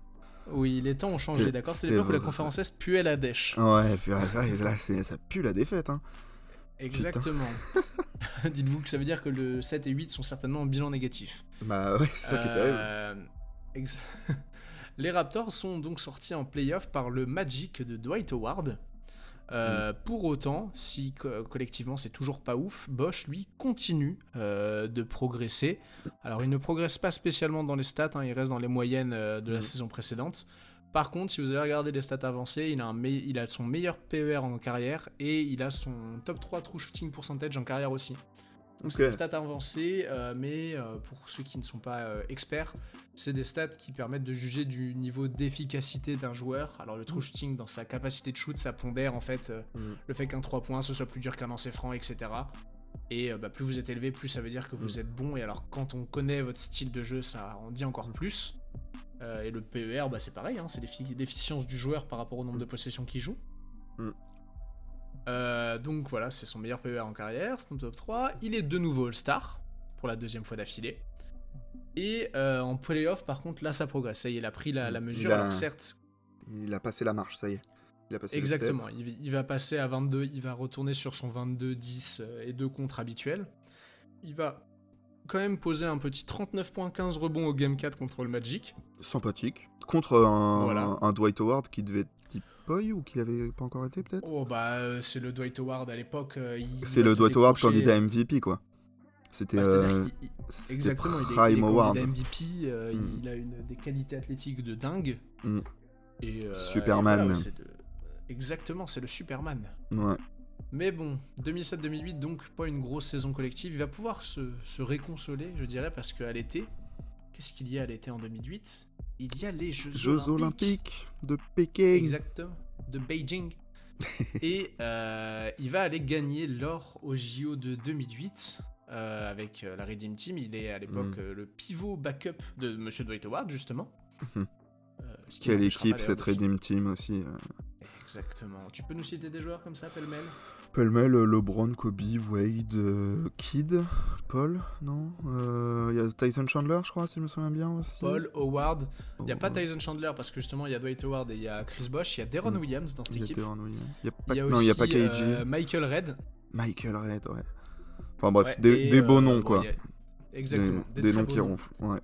Oui, les temps ont changé, d'accord. C'est l'époque où la conférence Est puait la dèche. Ouais, puis là, ça pue la défaite. Exactement. Dites-vous que ça veut dire que le 7 et 8 sont certainement en bilan négatif. Bah ouais, c'est ça qui est terrible. Les Raptors sont donc sortis en playoff par le Magic de Dwight Howard. Pour autant, si collectivement c'est toujours pas ouf, Bosh lui continue de progresser. Alors il ne progresse pas spécialement dans les stats, il reste dans les moyennes de la saison précédente. Par contre, si vous allez regarder les stats avancées, il a son meilleur PER en carrière et il a son top 3 true shooting percentage en carrière aussi. Donc c'est des stats avancées, mais pour ceux qui ne sont pas experts, c'est des stats qui permettent de juger du niveau d'efficacité d'un joueur. Alors le true shooting, dans sa capacité de shoot, ça pondère en fait le fait qu'un 3 points ce soit plus dur qu'un lancer franc, etc. Et plus vous êtes élevé, plus ça veut dire que vous êtes bon. Et alors quand on connaît votre style de jeu, ça en dit encore plus. Et le PER, c'est pareil, hein, c'est l'efficience du joueur par rapport au nombre de possessions qu'il joue. Donc voilà, c'est son meilleur PER en carrière, son top 3. Il est de nouveau All-Star pour la deuxième fois d'affilée. Et en playoff, par contre, là ça progresse. Ça y est, il a pris la mesure. Alors certes, il a passé la marche, ça y est. Il a passé exactement, il va passer à 22, il va retourner sur son 22, 10 et 2 contre habituel. Il va quand même poser un petit 39.15 rebonds au Game 4 contre le Magic. Sympathique. Contre un Dwight Howard qui devait être type boy ou qui l'avait pas encore été peut-être. C'est le Dwight Howard à l'époque. C'est le Dwight Howard candidat MVP quoi. C'était exactement, il est candidat MVP, il a des qualités athlétiques de dingue. Et, Superman. Et voilà, exactement, c'est le Superman. Ouais. Mais bon, 2007-2008, donc pas une grosse saison collective. Il va pouvoir se réconsoler, je dirais, parce qu'à l'été, qu'est-ce qu'il y a à l'été en 2008 ? Il y a les Jeux Olympiques de Pékin. Exactement, de Beijing. Et il va aller gagner l'or au JO de 2008 avec la Redeem Team. Il est à l'époque le pivot backup de Monsieur Dwight Howard, justement. Quelle équipe cette Redeem Team aussi. Exactement. Tu peux nous citer des joueurs comme ça, pêle-mêle ? Pêle-mêle, LeBron, Kobe, Wade, Kidd, Paul, non ? Il y a Tyson Chandler, je crois, si je me souviens bien aussi. Paul, Howard. Il n'y a pas Tyson Chandler parce que justement, il y a Dwight Howard et il y a Chris Bosh. Il y a Deron Williams dans cette équipe. Il y a aussi Michael Redd. Michael Redd, ouais. Enfin bref, des beaux noms, quoi. Exactement. Des noms qui ronflent, ouais.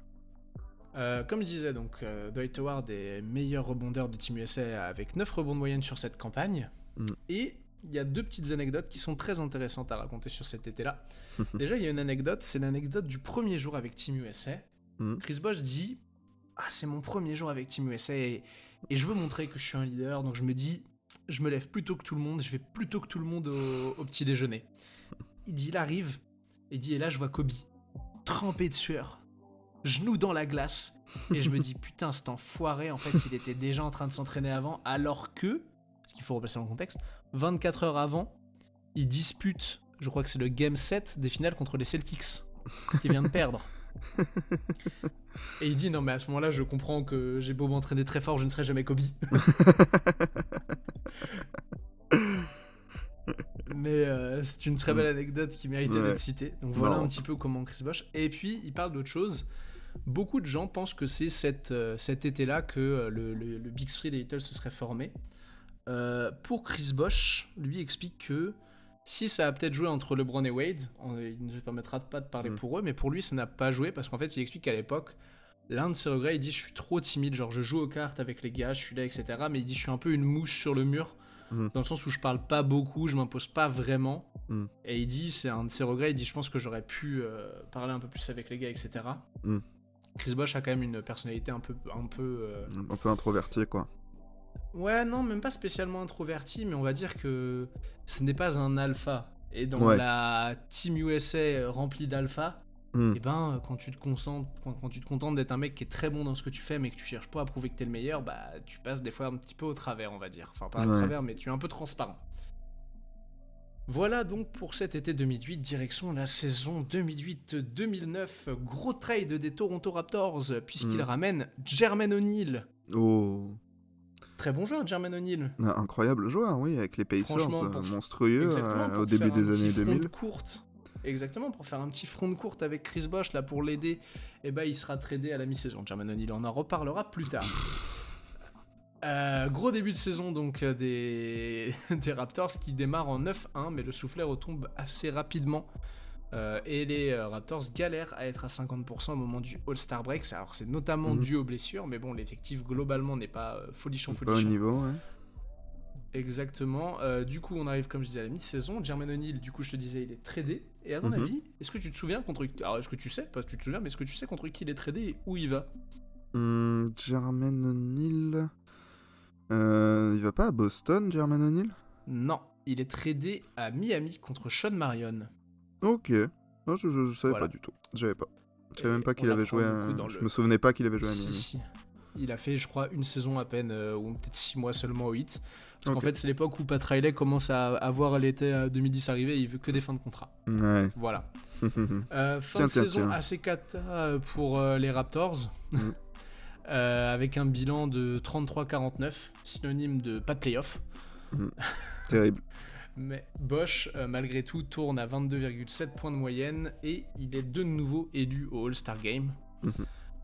Comme je disais, donc, Dwight Howard est meilleur rebondeur de Team USA avec 9 rebonds de moyenne sur cette campagne. Et il y a 2 petites anecdotes qui sont très intéressantes à raconter sur cet été-là. Déjà, il y a une anecdote, c'est l'anecdote du premier jour avec Team USA. Chris Bosh dit « Ah, c'est mon premier jour avec Team USA et je veux montrer que je suis un leader, donc je me dis, je me lève plus tôt que tout le monde, je vais plus tôt que tout le monde au petit déjeuner. » Il dit, il arrive, et dit « Et là, je vois Kobe, trempé de sueur. » Genoux dans la glace, et je me dis putain, cet enfoiré, en fait il était déjà en train de s'entraîner avant, alors que, parce qu'il faut replacer dans le contexte, 24 heures avant, il dispute, je crois que c'est le Game 7 des finales contre les Celtics, qu'il vient de perdre. Et il dit non mais à ce moment-là je comprends que j'ai beau m'entraîner très fort, je ne serai jamais Kobe. Mais c'est une très belle anecdote qui méritait d'être citée. Donc voilà un petit peu comment Chris Bosh. Et puis il parle d'autre chose. Beaucoup de gens pensent que c'est cet été-là que le Big Three des Heatles se serait formé. Pour Chris Bosh, lui explique que si ça a peut-être joué entre LeBron et Wade, il ne se permettra pas de parler pour eux, mais pour lui ça n'a pas joué parce qu'en fait il explique qu'à l'époque, l'un de ses regrets, il dit je suis trop timide, genre je joue aux cartes avec les gars, je suis là, etc. Mais il dit je suis un peu une mouche sur le mur. Dans le sens où je parle pas beaucoup, je m'impose pas vraiment. Et il dit, c'est un de ses regrets, il dit je pense que j'aurais pu parler un peu plus avec les gars, etc. Chris Bosh a quand même une personnalité un peu introvertie, quoi. Ouais, non, même pas spécialement introverti, mais on va dire que ce n'est pas un alpha. Et dans la Team USA remplie d'alpha, et ben quand tu te contentes d'être un mec qui est très bon dans ce que tu fais mais que tu cherches pas à prouver que t'es le meilleur, bah tu passes des fois un petit peu au travers, on va dire. Enfin pas au travers, mais tu es un peu transparent. Voilà donc pour cet été 2008, direction la saison 2008-2009, gros trade des Toronto Raptors puisqu'ils ramènent Jermaine O'Neal. Oh. Très bon joueur, Jermaine O'Neal. Incroyable joueur, oui, avec les Pacers monstrueux au début des années 2000. Exactement, pour faire un petit front de courte avec Chris Bosh là pour l'aider, et il sera tradé à la mi-saison. Jermaine O'Neal, on en reparlera plus tard. Gros début de saison donc des Raptors qui démarrent en 9-1, mais le soufflet retombe assez rapidement. Et les Raptors galèrent à être à 50% au moment du All-Star Break. Alors c'est notamment dû aux blessures, mais bon, l'effectif globalement n'est pas folichon. Pas au niveau, ouais. Exactement. Du coup, on arrive, comme je disais, à la mi-saison. Jermaine O'Neal, du coup, je te disais, il est tradé. Et à ton avis, est-ce que tu te souviens contre... Alors, est-ce que tu sais, pas que tu te souviens, mais est-ce que tu sais contre qui il est tradé et où il va ? Jermaine O'Neal... il va pas à Boston, Jermaine O'Neal ? Non, il est tradé à Miami contre Sean Marion. Ok. Non, je savais pas du tout. J'avais pas. Je savais même pas qu'il avait joué. Je me souvenais pas qu'il avait joué à Miami. Si. Il a fait, je crois, une saison à peine, ou peut-être 6 mois seulement au Heat. Parce qu'en fait, c'est l'époque où Pat Riley commence à voir l'été 2010 arriver et il veut que des fins de contrat. Ouais. Voilà. Fin de saison assez cata pour les Raptors. Avec un bilan de 33-49, synonyme de pas de playoff. Terrible. Mais Bosh, malgré tout, tourne à 22,7 points de moyenne et il est de nouveau élu au All-Star Game.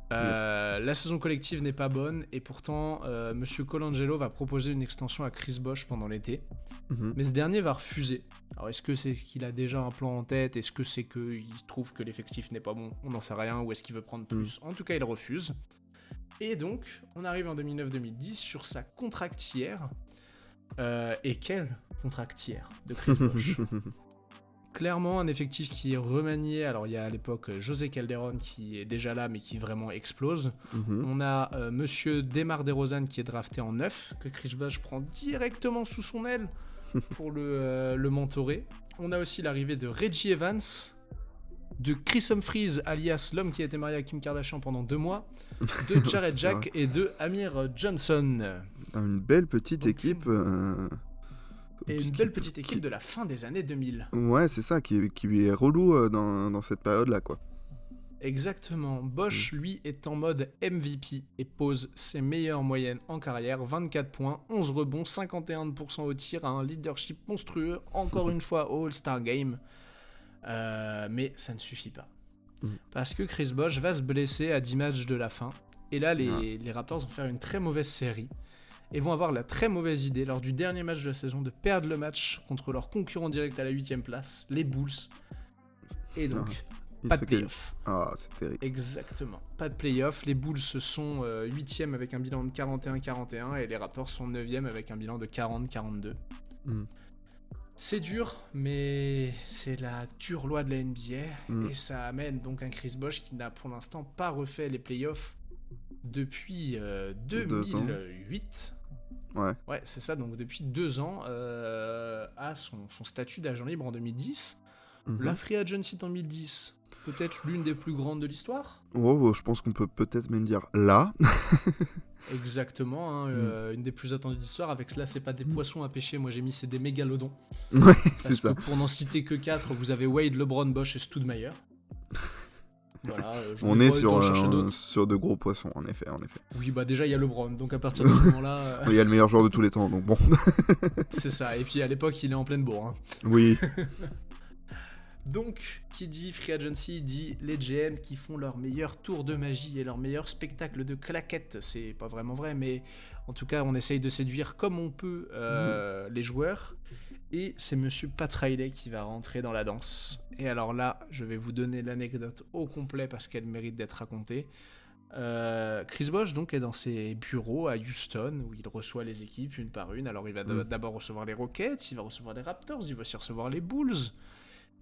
La saison collective n'est pas bonne et pourtant Monsieur Colangelo va proposer une extension à Chris Bosh pendant l'été. Mais ce dernier va refuser. Alors est-ce que c'est qu'il a déjà un plan en tête? Est-ce que c'est qu'il trouve que l'effectif n'est pas bon? On n'en sait rien. Ou est-ce qu'il veut prendre plus? En tout cas, il refuse. Et donc, on arrive en 2009-2010 sur sa contractière. Et quelle contractière de Chris Bosh. Clairement, un effectif qui est remanié. Alors, il y a à l'époque José Calderon qui est déjà là, mais qui vraiment explose. On a Monsieur Demar DeRozan qui est drafté en 9, que Chris Bosh prend directement sous son aile pour le mentorer. On a aussi l'arrivée de Reggie Evans, de Chris Humphries, alias l'homme qui a été marié à Kim Kardashian pendant 2 mois, de Jared Jack et de Amir Johnson. Une belle petite équipe. Et une belle petite équipe de la fin des années 2000. Ouais, c'est ça, qui est relou dans cette période-là, quoi. Exactement. Bosh, lui, est en mode MVP et pose ses meilleures moyennes en carrière. 24 points, 11 rebonds, 51% au tir, un leadership monstrueux, encore une fois au All-Star Game. Mais ça ne suffit pas. Parce que Chris Bosh va se blesser à 10 matchs de la fin. Et là, les Raptors vont faire une très mauvaise série. Et vont avoir la très mauvaise idée, lors du dernier match de la saison, de perdre le match contre leur concurrent direct à la 8ème place, les Bulls. Et donc, pas de play-off. Ah, c'est terrible. Exactement, pas de play-off. Les Bulls sont 8ème avec un bilan de 41-41 et les Raptors sont 9ème avec un bilan de 40-42. C'est dur, mais c'est la dure loi de la NBA. Et ça amène donc un Chris Bosh qui n'a pour l'instant pas refait les play-offs depuis 2008. Ouais, c'est ça, donc depuis 2 ans, à son statut d'agent libre en 2010. La Free Agency en 2010, peut-être l'une des plus grandes de l'histoire. Je pense qu'on peut peut-être même dire là. Exactement, une des plus attendues de l'histoire. Avec cela, c'est pas des poissons à pêcher, moi j'ai mis c'est des mégalodons. Ouais, c'est ça. Pour n'en citer que 4, vous avez Wade, LeBron, Bosh et Stoudemire. Voilà, on est sur de gros poissons, en effet. Oui, bah déjà il y a LeBron, donc à partir de ce moment-là... Il y a le meilleur joueur de tous les temps, donc bon. C'est ça, et puis à l'époque il est en pleine bourre. Hein. Oui. Donc, qui dit Free Agency dit les GM qui font leur meilleur tour de magie et leur meilleur spectacle de claquettes. C'est pas vraiment vrai, mais en tout cas on essaye de séduire comme on peut les joueurs. Et c'est Monsieur Pat Riley qui va rentrer dans la danse. Et alors là, je vais vous donner l'anecdote au complet parce qu'elle mérite d'être racontée. Chris Bosh donc est dans ses bureaux à Houston où il reçoit les équipes une par une. Alors il va d'abord recevoir les Rockets, il va recevoir les Raptors, il va aussi recevoir les Bulls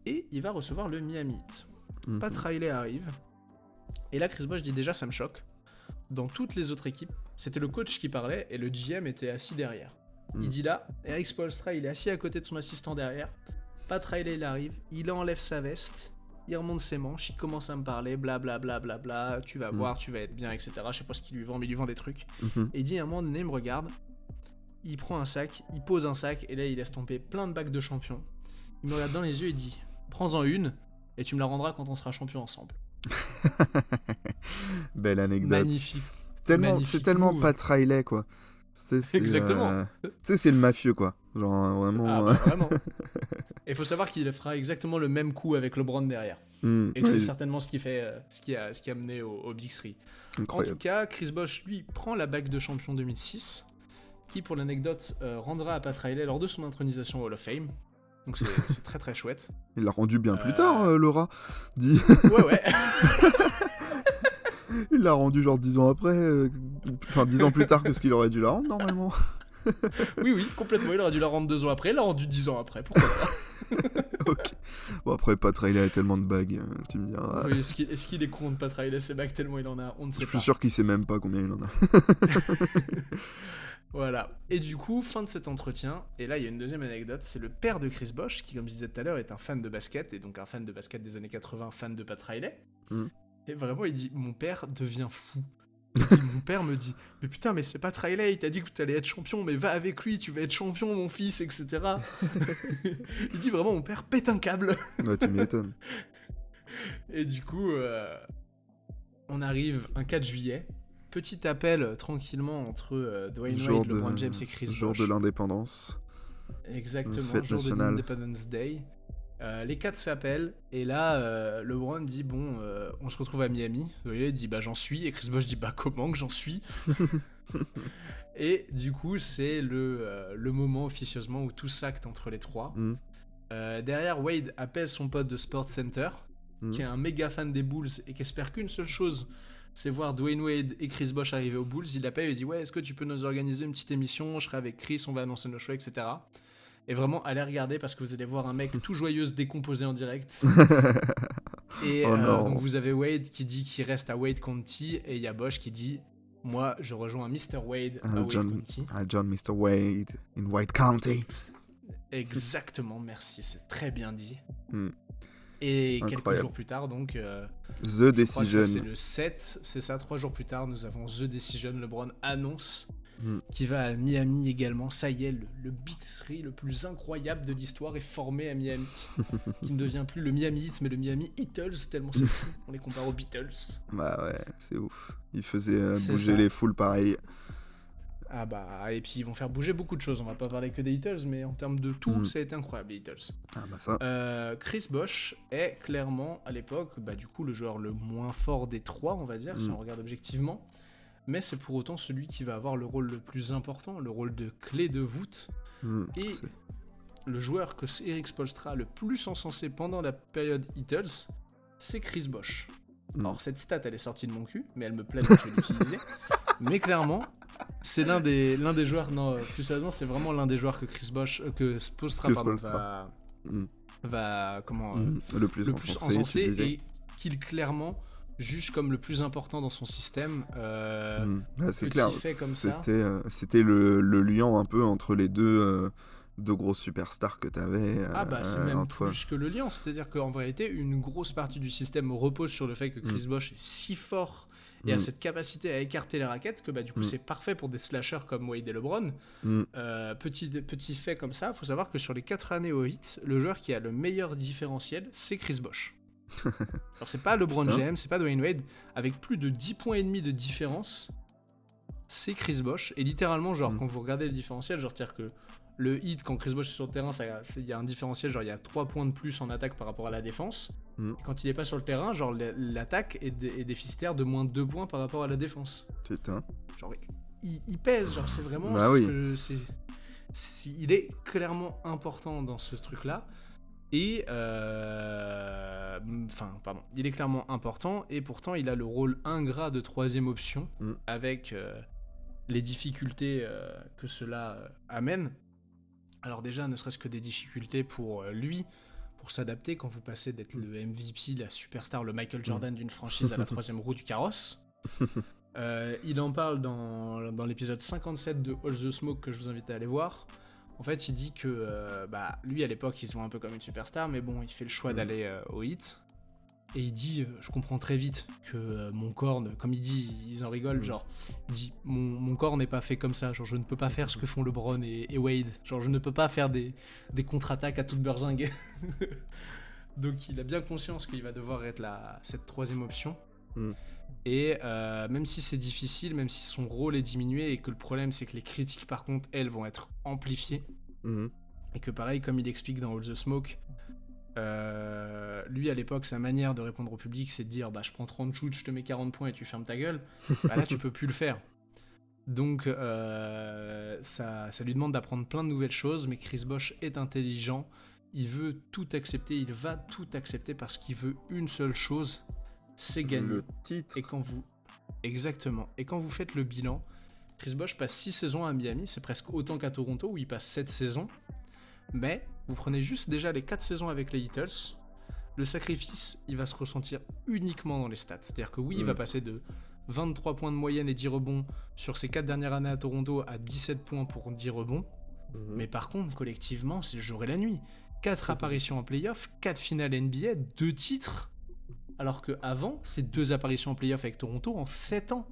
et il va recevoir le Miami Heat. Pat Riley arrive et là Chris Bosh dit déjà ça me choque. Dans toutes les autres équipes, c'était le coach qui parlait et le GM était assis derrière. Il dit là, Eric Spoelstra, il est assis à côté de son assistant derrière. Pat Riley, il arrive, il enlève sa veste, il remonte ses manches, il commence à me parler, blablabla, bla, bla, bla, tu vas voir, tu vas être bien, etc. Je sais pas ce qu'il lui vend, mais il lui vend des trucs. Et il dit à un moment donné, il me regarde, il prend un sac, il pose un sac, et là il laisse tomber plein de bagues de champion. Il me regarde dans les yeux et dit, prends-en une, et tu me la rendras quand on sera champion ensemble. Belle anecdote. Magnifique. C'est tellement Pat Riley, quoi. Exactement. Tu sais, c'est le mafieux, quoi. Genre, vraiment. Ah, bah, vraiment. Et il faut savoir qu'il fera exactement le même coup avec LeBron derrière. Et que c'est certainement ce qui a mené au Big Three. Incroyable. En tout cas, Chris Bosh, lui, prend la bague de champion 2006, qui, pour l'anecdote, rendra à Pat Riley lors de son intronisation au Hall of Fame. Donc c'est très très chouette. Il l'a rendu bien plus tard, Laura. Ouais. Il l'a rendu genre 10 ans après, 10 ans plus tard que ce qu'il aurait dû la rendre normalement. Oui, complètement, il aurait dû la rendre 2 ans après, il l'a rendu 10 ans après, pourquoi pas. Ok. Bon après, Pat Riley a tellement de bagues, tu me diras. Oui, est-ce qu'il est con de Pat Riley, ces bagues tellement il en a, on ne sait pas. Je suis sûr qu'il sait même pas combien il en a. Voilà. Et du coup, fin de cet entretien, et là il y a une deuxième anecdote, c'est le père de Chris Bosh, qui comme je disais tout à l'heure est un fan de basket, et donc un fan de basket des années 80, fan de Pat Riley. Et vraiment il dit, mon père devient fou. Mon père me dit, mais putain, mais c'est Pat Riley, il t'a dit que tu allais être champion, mais va avec lui, tu vas être champion mon fils, etc. Il dit vraiment, mon père pète un câble. Ouais, tu m'étonnes. Et du coup, on arrive un 4 juillet. Petit appel tranquillement entre Dwayne Wade, LeBron James et Chris Bosh. Jour de l'indépendance. Exactement, jour de l'Independence Day. Les 4 s'appellent et là LeBron dit bon on se retrouve à Miami. Dwayne Wade dit bah j'en suis et Chris Bosh dit bah comment que j'en suis. Et du coup c'est le moment officieusement où tout s'acte entre les trois. Derrière Wade appelle son pote de Sports Center qui est un méga fan des Bulls et qui espère qu'une seule chose, c'est voir Dwayne Wade et Chris Bosh arriver aux Bulls. Il l'appelle et dit ouais, est-ce que tu peux nous organiser une petite émission, je serai avec Chris, on va annoncer nos choix, etc. Et vraiment allez regarder parce que vous allez voir un mec tout joyeux se décomposer en direct. Et donc vous avez Wade qui dit qu'il reste à Wade County et il y a Bosh qui dit moi je rejoins Mr. Wade à Wade County. I join Mr. Wade in Wade County. Exactement, merci, c'est très bien dit. Et incroyable. Quelques jours plus tard, donc The Decision. C'est le 7, c'est ça, 3 jours plus tard, nous avons The Decision. LeBron annonce qu'il va à Miami également. Ça y est, le Big Three le plus incroyable de l'histoire est formé à Miami. Qui ne devient plus le Miami Heat, mais le Miami Heatles, tellement c'est fou. On les compare aux Beatles. Bah ouais, c'est ouf. Ils faisaient bouger les foules pareil. Ah bah, et puis ils vont faire bouger beaucoup de choses. On va pas parler que des Heatles, mais en termes de tout, ça a été incroyable, les Heatles. Ah bah ça. Chris Bosh est clairement, à l'époque, bah du coup, le joueur le moins fort des trois, on va dire, si on regarde objectivement. Mais c'est pour autant celui qui va avoir le rôle le plus important, le rôle de clé de voûte. Et le joueur que Eric Spoelstra a le plus encensé pendant la période Heatles, c'est Chris Bosh. Alors cette stat, elle est sortie de mon cul, mais elle me plaît donc je vais l'utiliser. Mais clairement, c'est l'un des joueurs, non, plus sérieusement, c'est vraiment l'un des joueurs que Chris Bosh, que Spoelstra va le plus encensé et qu'il clairement juge comme le plus important dans son système. C'est clair, c'était le lien un peu entre les deux grosses superstars que t'avais. Ah bah c'est même plus que le lien, c'est-à-dire qu'en vérité, une grosse partie du système repose sur le fait que Chris Bosh est si fort et a cette capacité à écarter les raquettes que bah du coup c'est parfait pour des slashers comme Wade et LeBron. Petit fait comme ça, faut savoir que sur les 4 années au Heat, le joueur qui a le meilleur différentiel, c'est Chris Bosh. Alors c'est pas LeBron James, c'est pas Dwayne Wade, avec plus de 10 points et demi de différence, c'est Chris Bosh. Et littéralement, genre quand vous regardez le différentiel, genre c'est-à-dire que le Heat, quand Chris Bosh est sur le terrain, il y a un différentiel, genre il y a 3 points de plus en attaque par rapport à la défense. Et quand il est pas sur le terrain, genre l'attaque est déficitaire de moins 2 points par rapport à la défense. Putain. Genre il pèse, genre c'est vraiment... il est clairement important dans ce truc-là. Et il est clairement important et pourtant il a le rôle ingrat de troisième option avec les difficultés que cela amène. Alors déjà, ne serait-ce que des difficultés pour lui, pour s'adapter quand vous passez d'être le MVP, la superstar, le Michael Jordan d'une franchise à la troisième roue du carrosse. Il en parle dans l'épisode 57 de All the Smoke que je vous invite à aller voir. En fait, il dit que lui, à l'époque, il se voit un peu comme une superstar, mais bon, il fait le choix d'aller au Heat. Et il dit, je comprends très vite que mon corps, comme il dit, ils en rigolent, genre, il dit, mon corps n'est pas fait comme ça, genre, je ne peux pas faire ce que font LeBron et Wade, genre, je ne peux pas faire des contre-attaques à toute berzingue. Donc, il a bien conscience qu'il va devoir être cette troisième option. Et même si c'est difficile, même si son rôle est diminué et que le problème c'est que les critiques par contre elles vont être amplifiées et que pareil comme il explique dans All the Smoke, lui à l'époque sa manière de répondre au public c'est de dire bah je prends 30 shoots, je te mets 40 points et tu fermes ta gueule. Bah là tu peux plus le faire. Donc ça lui demande d'apprendre plein de nouvelles choses, mais Chris Bosh est intelligent, il veut tout accepter, il va tout accepter parce qu'il veut une seule chose, c'est gagner. Le titre. Exactement. Et quand vous faites le bilan, Chris Bosh passe 6 saisons à Miami, c'est presque autant qu'à Toronto où il passe 7 saisons. Mais vous prenez juste déjà les 4 saisons avec les Heatles, le sacrifice, il va se ressentir uniquement dans les stats. C'est-à-dire que oui, il va passer de 23 points de moyenne et 10 rebonds sur ses 4 dernières années à Toronto à 17 points pour 10 rebonds. Mais par contre, collectivement, c'est le jour et la nuit. 4 apparitions en play-off, 4 finales NBA, 2 titres. Alors qu'avant, c'est 2 apparitions en play-off avec Toronto en 7 ans.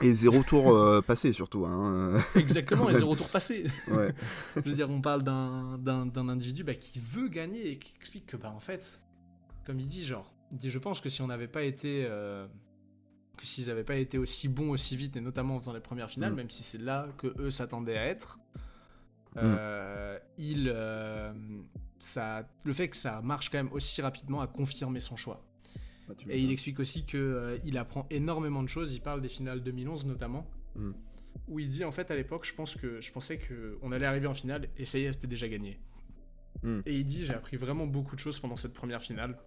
Et 0 tour passé surtout. Hein. Exactement, et 0 tour passé. Ouais. Je veux dire, on parle d'un individu qui veut gagner et qui explique que, en fait, comme il dit, je pense que si on n'avait pas été... que s'ils n'avaient pas été aussi bons aussi vite, et notamment en faisant les premières finales, même si c'est là que eux s'attendaient à être, le fait que ça marche quand même aussi rapidement a confirmé son choix. Et il explique aussi qu'il apprend énormément de choses. Il parle des finales 2011 notamment, où il dit en fait à l'époque, je pensais qu'on allait arriver en finale et ça y est, c'était déjà gagné. Et il dit j'ai appris vraiment beaucoup de choses pendant cette première finale.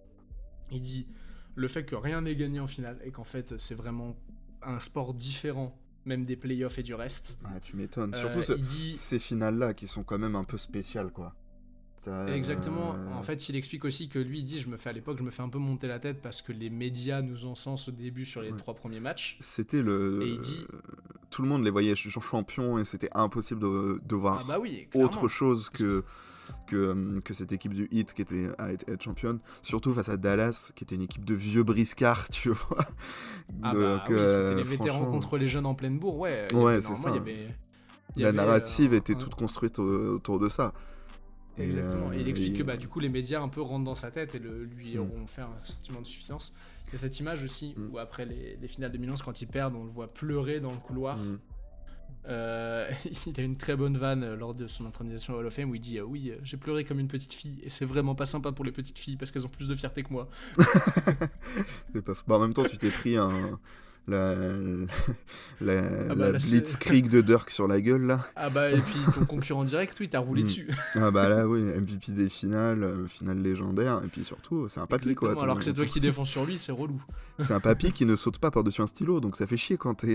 Il dit le fait que rien n'est gagné en finale et qu'en fait c'est vraiment un sport différent, même des playoffs et du reste. Ah, tu m'étonnes. Surtout ces finales-là qui sont quand même un peu spéciales, quoi. Exactement. En fait, il explique aussi que lui, il dit, à l'époque, je me fais un peu monter la tête parce que les médias nous encensent au début sur les 3 premiers matchs. C'était Et il dit... Tout le monde les voyait champions et c'était impossible de voir autre chose que cette équipe du Heat qui était à être championne, surtout face à Dallas qui était une équipe de vieux briscards, tu vois. C'était les vétérans contre les jeunes en pleine bourre, ouais c'est ça. La narrative était toute construite autour de ça. Exactement, et il explique que du coup les médias un peu rentrent dans sa tête et lui auront fait un sentiment de suffisance. Il y a cette image aussi où après les finales 2011, quand ils perdent, on le voit pleurer dans le couloir. Il a une très bonne vanne lors de son intronisation à Hall of Fame où il dit oui, j'ai pleuré comme une petite fille et c'est vraiment pas sympa pour les petites filles parce qu'elles ont plus de fierté que moi. C'est pas... en même temps tu t'es pris la blitzkrieg de Dirk sur la gueule là. Et puis ton concurrent direct, oui, t'as roulé dessus. Là oui, MVP des finales, finale légendaire, et puis surtout c'est un papy. Exactement, quoi. Alors que c'est toi qui défends sur lui, c'est relou. C'est un papy qui ne saute pas par-dessus un stylo, donc ça fait chier quand tu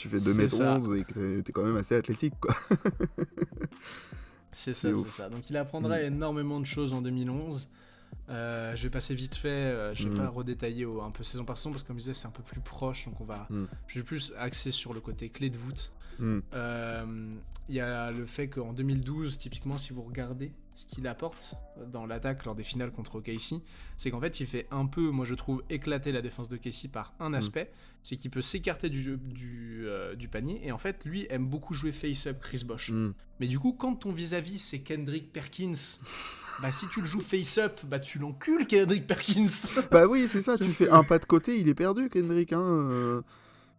fais 2m11 et que t'es quand même assez athlétique, quoi. C'est ça. Donc il apprendra énormément de choses en 2011. Je vais passer vite fait, je vais pas redétailler un peu saison par saison parce que comme je disais c'est un peu plus proche, donc je vais plus axer sur le côté clé de voûte. Il y a le fait qu'en 2012 typiquement, si vous regardez ce qu'il apporte dans l'attaque lors des finales contre OKC, c'est qu'en fait il fait un peu, moi je trouve, éclater la défense d'OKC par un aspect, c'est qu'il peut s'écarter du panier, et en fait lui aime beaucoup jouer face-up Chris Bosh. Mais du coup quand ton vis-à-vis c'est Kendrick Perkins, si tu le joues face-up, tu l'encules Kendrick Perkins. Oui, c'est ça, tu fais un pas de côté, il est perdu Kendrick,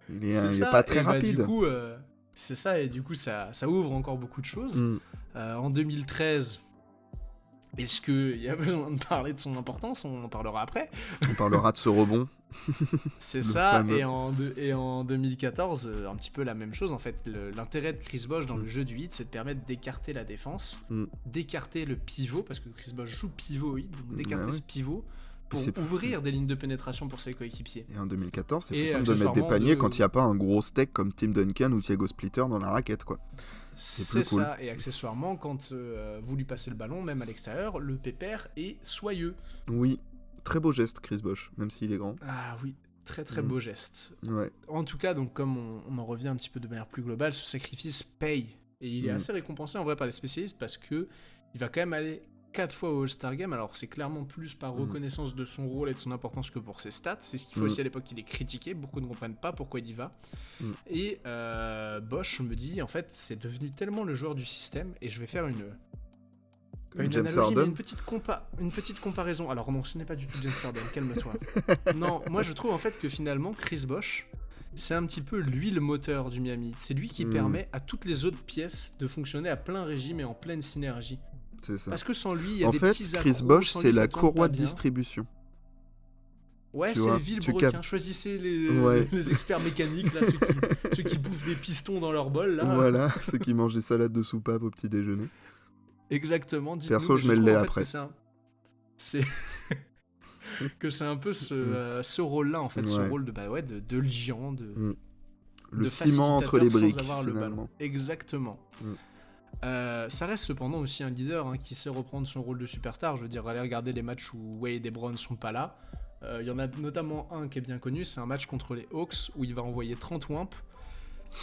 il est pas très rapide. Du coup, c'est ça, et du coup ça ouvre encore beaucoup de choses. En 2013, est-ce qu'il y a besoin de parler de son importance? On en parlera après. On parlera de ce rebond. C'est ça, et en 2014, un petit peu la même chose en fait. L'intérêt de Chris Bosh dans le jeu du Heat, c'est de permettre d'écarter la défense, d'écarter le pivot, parce que Chris Bosh joue pivot au Heat, donc d'écarter ce pivot pour ouvrir des lignes de pénétration pour ses coéquipiers. Et en 2014, c'est possible de mettre des paniers quand il n'y a pas un gros steak comme Tim Duncan ou Thiago Splitter dans la raquette, quoi. C'est ça, et accessoirement, quand vous lui passez le ballon, même à l'extérieur, le pépère est soyeux. Oui, très beau geste, Chris Bosh, même s'il est grand. Ah oui, très beau geste. Ouais. En tout cas, donc comme on en revient un petit peu de manière plus globale, ce sacrifice paye. Et il est assez récompensé en vrai par les spécialistes parce que il va quand même aller 4 fois au All-Star Game, alors c'est clairement plus par reconnaissance de son rôle et de son importance que pour ses stats. C'est ce qu'il faut aussi à l'époque, il est critiqué, beaucoup ne comprennent pas pourquoi il y va. Et Bosh me dit, en fait, c'est devenu tellement le joueur du système, et je vais faire une analogie, mais une petite comparaison. Alors non, ce n'est pas du tout James Harden, calme-toi. Non, moi je trouve en fait que finalement, Chris Bosh, c'est un petit peu lui le moteur du Miami. C'est lui qui permet à toutes les autres pièces de fonctionner à plein régime et en pleine synergie. C'est ça. Parce que sans lui, il y a des petits accros. En fait, Chris Bosh, c'est la courroie de distribution. Ouais, c'est le vilebrequin. Choisissez les experts mécaniques, là, ceux qui bouffent des pistons dans leur bol. Là. Voilà, ceux qui mangent des salades de soupape au petit déjeuner. Exactement. Perso, je mets le lait après. Que c'est un peu ce rôle-là, en fait, ce rôle de liant, le ciment entre les briques, avoir le ballon. Exactement. Ça reste cependant aussi un leader qui sait reprendre son rôle de superstar. Je veux dire, allez regarder les matchs où Wade et Brown sont pas là. Il y en a notamment un qui est bien connu, c'est un match contre les Hawks où il va envoyer 30 wimps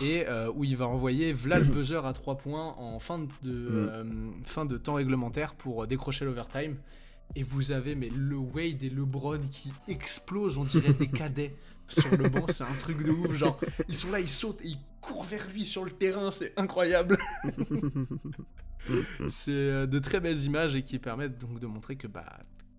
et où il va envoyer Vlad buzzer à 3 points en fin de temps réglementaire pour décrocher l'overtime. Et vous avez le Wade et LeBron qui explosent, on dirait des cadets sur le banc, c'est un truc de ouf. Genre, ils sont là, ils sautent et ils courent vers lui sur le terrain, c'est incroyable. C'est de très belles images et qui permettent donc de montrer que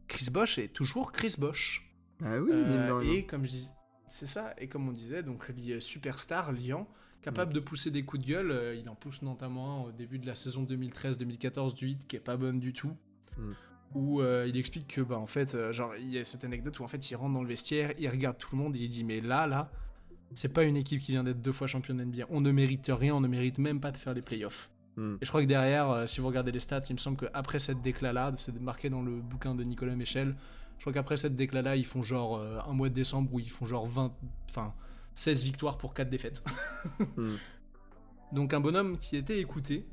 Chris Bosh est toujours Chris Bosh. Ah oui, mine de rien. Et comme je dis, c'est ça, et comme on disait, donc superstar, liant, capable de pousser des coups de gueule. Il en pousse notamment un au début de la saison 2013-2014 du Heat qui est pas bonne du tout. Où il explique que en fait, il y a cette anecdote où en fait il rentre dans le vestiaire, il regarde tout le monde et il dit mais là, c'est pas une équipe qui vient d'être 2 fois championne NBA. On ne mérite rien, on ne mérite même pas de faire les playoffs. Et je crois que derrière, si vous regardez les stats, il me semble qu'après cette déclat-là, c'est marqué dans le bouquin de Nicolas Michel, je crois qu'après cette déclat-là, ils font genre un mois de décembre où ils font genre 16 victoires pour 4 défaites. Donc un bonhomme qui était écouté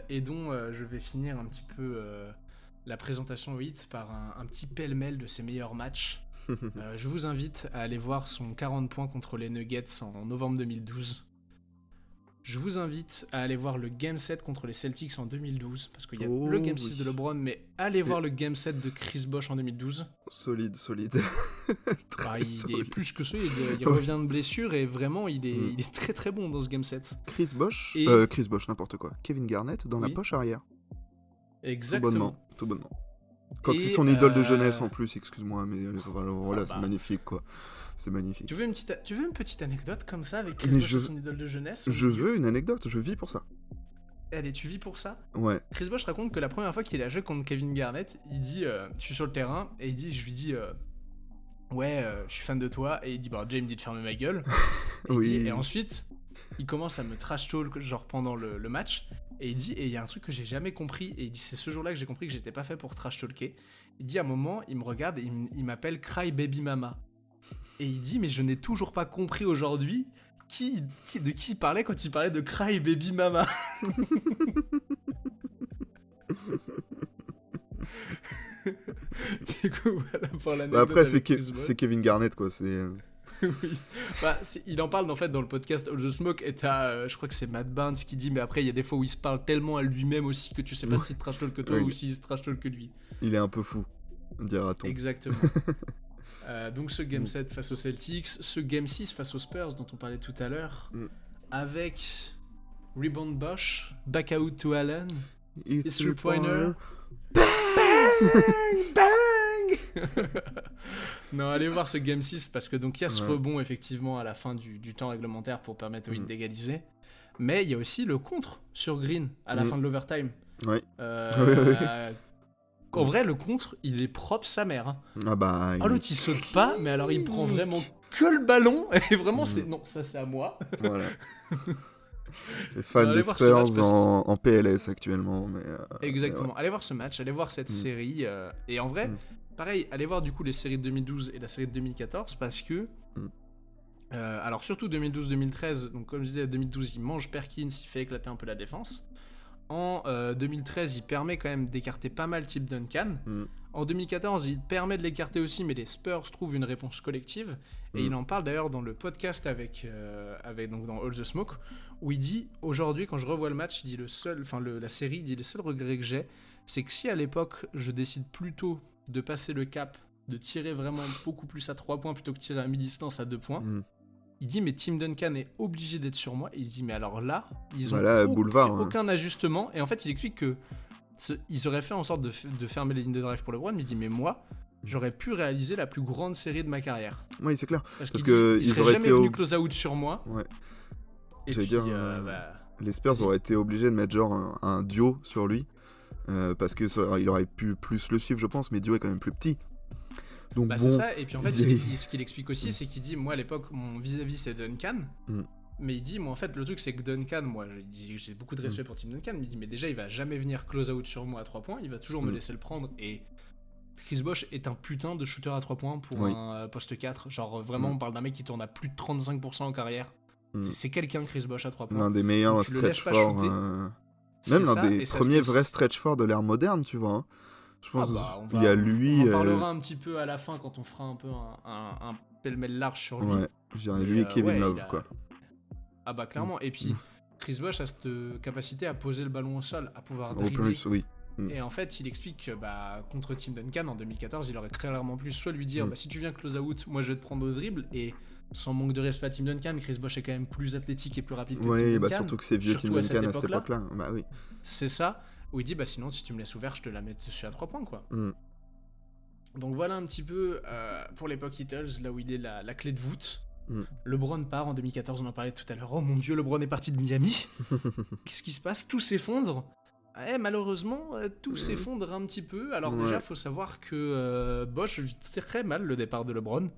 et dont je vais finir un petit peu la présentation au Heat par un petit pêle-mêle de ses meilleurs matchs. Je vous invite à aller voir son 40 points contre les Nuggets en novembre 2012. Je vous invite à aller voir le Game 7 contre les Celtics en 2012, parce qu'il y a le Game 6 de LeBron, mais allez voir le Game 7 de Chris Bosh en 2012. Solide. Il est plus que solide, il revient de blessure et vraiment il est très très bon dans ce Game 7. Chris Bosh, n'importe quoi. Kevin Garnett dans la poche arrière. Exactement. Tout bonnement. Quand c'est son idole de jeunesse en plus, excuse-moi, mais voilà, c'est magnifique quoi. C'est magnifique. Tu veux une petite anecdote comme ça avec Chris Bosh et son idole de jeunesse? Je veux une anecdote, je vis pour ça. Allez, tu vis pour ça? Ouais. Chris Bosh raconte que la première fois qu'il a joué contre Kevin Garnett, il dit je suis sur le terrain et je lui dis je suis fan de toi, et il dit Jay me dit de fermer ma gueule. Et ensuite il commence à me trash talk genre pendant le match. Et il dit, et il y a un truc que j'ai jamais compris, et il dit c'est ce jour-là que j'ai compris que j'étais pas fait pour trash talker. Il dit à un moment, il me regarde et il m'appelle Cry Baby Mama. Et il dit mais je n'ai toujours pas compris aujourd'hui de qui il parlait quand il parlait de Cry Baby Mama. Du coup voilà pour l'anecdote. Après c'est Kevin Garnett quoi, c'est... Oui. Il en parle en fait dans le podcast All the Smoke, et je crois que c'est Matt Barnes qui dit mais après il y a des fois où il se parle tellement à lui-même aussi que tu sais pas s'il trash talk que toi ou s'il se trash talk que lui. Il est un peu fou, dira-t-on. Exactement. Donc ce Game 7 face aux Celtics, ce Game 6 face aux Spurs dont on parlait tout à l'heure, avec Rebound Bosh, back out to Allen, his three-pointer, bang! Non, allez voir ce Game 6 parce que donc il y a ce rebond effectivement à la fin du temps réglementaire pour permettre au Heat d'égaliser. Mais il y a aussi le contre sur Green à la fin de l'overtime. Oui. En vrai, le contre, il est propre sa mère. Hein. L'autre il saute pas, mais alors il prend vraiment que le ballon et vraiment c'est non, ça c'est à moi. Voilà. Les fans des Spurs en PLS actuellement. Mais exactement. Allez voir ce match, allez voir cette série. Et en vrai, pareil, allez voir du coup les séries de 2012 et la série de 2014 parce que. Alors surtout 2012-2013, donc comme je disais, 2012 il mange Perkins, il fait éclater un peu la défense. En 2013, il permet quand même d'écarter pas mal Tim Duncan. En 2014, il permet de l'écarter aussi, mais les Spurs trouvent une réponse collective. Et il en parle d'ailleurs dans le podcast avec donc dans All the Smoke, où il dit aujourd'hui, quand je revois le match, il dit la série, il dit le seul regret que j'ai, c'est que si à l'époque je décide plutôt de passer le cap, de tirer vraiment beaucoup plus à 3 points plutôt que tirer à mi-distance à 2 points. Il dit mais Tim Duncan est obligé d'être sur moi. Et il dit mais alors là ils ont aucun ajustement. Et en fait il explique que ils auraient fait en sorte de fermer les lignes de drive pour LeBron. Mais il dit mais moi j'aurais pu réaliser la plus grande série de ma carrière. Oui c'est clair. Parce que ils seraient jamais venus close out sur moi. Ouais. Et puis, les Spurs auraient été obligés de mettre genre un duo sur lui parce que il aurait pu plus le suivre je pense. Mais Dio est quand même plus petit. Donc c'est ça, et puis en fait ce qu'il explique aussi c'est qu'il dit moi à l'époque mon vis-à-vis c'est Duncan, mais il dit moi en fait le truc c'est que Duncan, moi j'ai beaucoup de respect pour Tim Duncan, mais il dit mais déjà il va jamais venir close out sur moi à 3 points, il va toujours me laisser le prendre, et Chris Bosh est un putain de shooter à 3 points pour un poste 4, genre vraiment on parle d'un mec qui tourne à plus de 35% en carrière, c'est quelqu'un Chris Bosh à 3 points. L'un des meilleurs stretch forts, même l'un des premiers vrais stretch forts de l'ère moderne tu vois. Je pense qu'il y a lui. On en parlera un petit peu à la fin quand on fera un peu un pêle-mêle large sur lui. Ouais, je dirais lui et Kevin Love, quoi. Ah bah clairement. Et puis Chris Bosh a cette capacité à poser le ballon au sol, à pouvoir dribbler. Oui. Et en fait, il explique que contre Tim Duncan en 2014, il aurait clairement pu soit lui dire si tu viens close out, moi je vais te prendre au dribble. Et sans manque de respect à Tim Duncan, Chris Bosh est quand même plus athlétique et plus rapide que Tim Duncan. Oui, surtout que c'est vieux Tim Duncan à cette époque-là. Bah oui. C'est ça, où il dit sinon, si tu me laisses ouvert, je te la mets dessus à 3 points, quoi. Donc voilà un petit peu pour l'époque Heatles, là où il est la clé de voûte. LeBron part en 2014, on en parlait tout à l'heure. Oh mon dieu, LeBron est parti de Miami. Qu'est-ce qui se passe? Tout s'effondre. Malheureusement, tout s'effondre un petit peu. Alors déjà, faut savoir que Bosh vit très mal le départ de LeBron.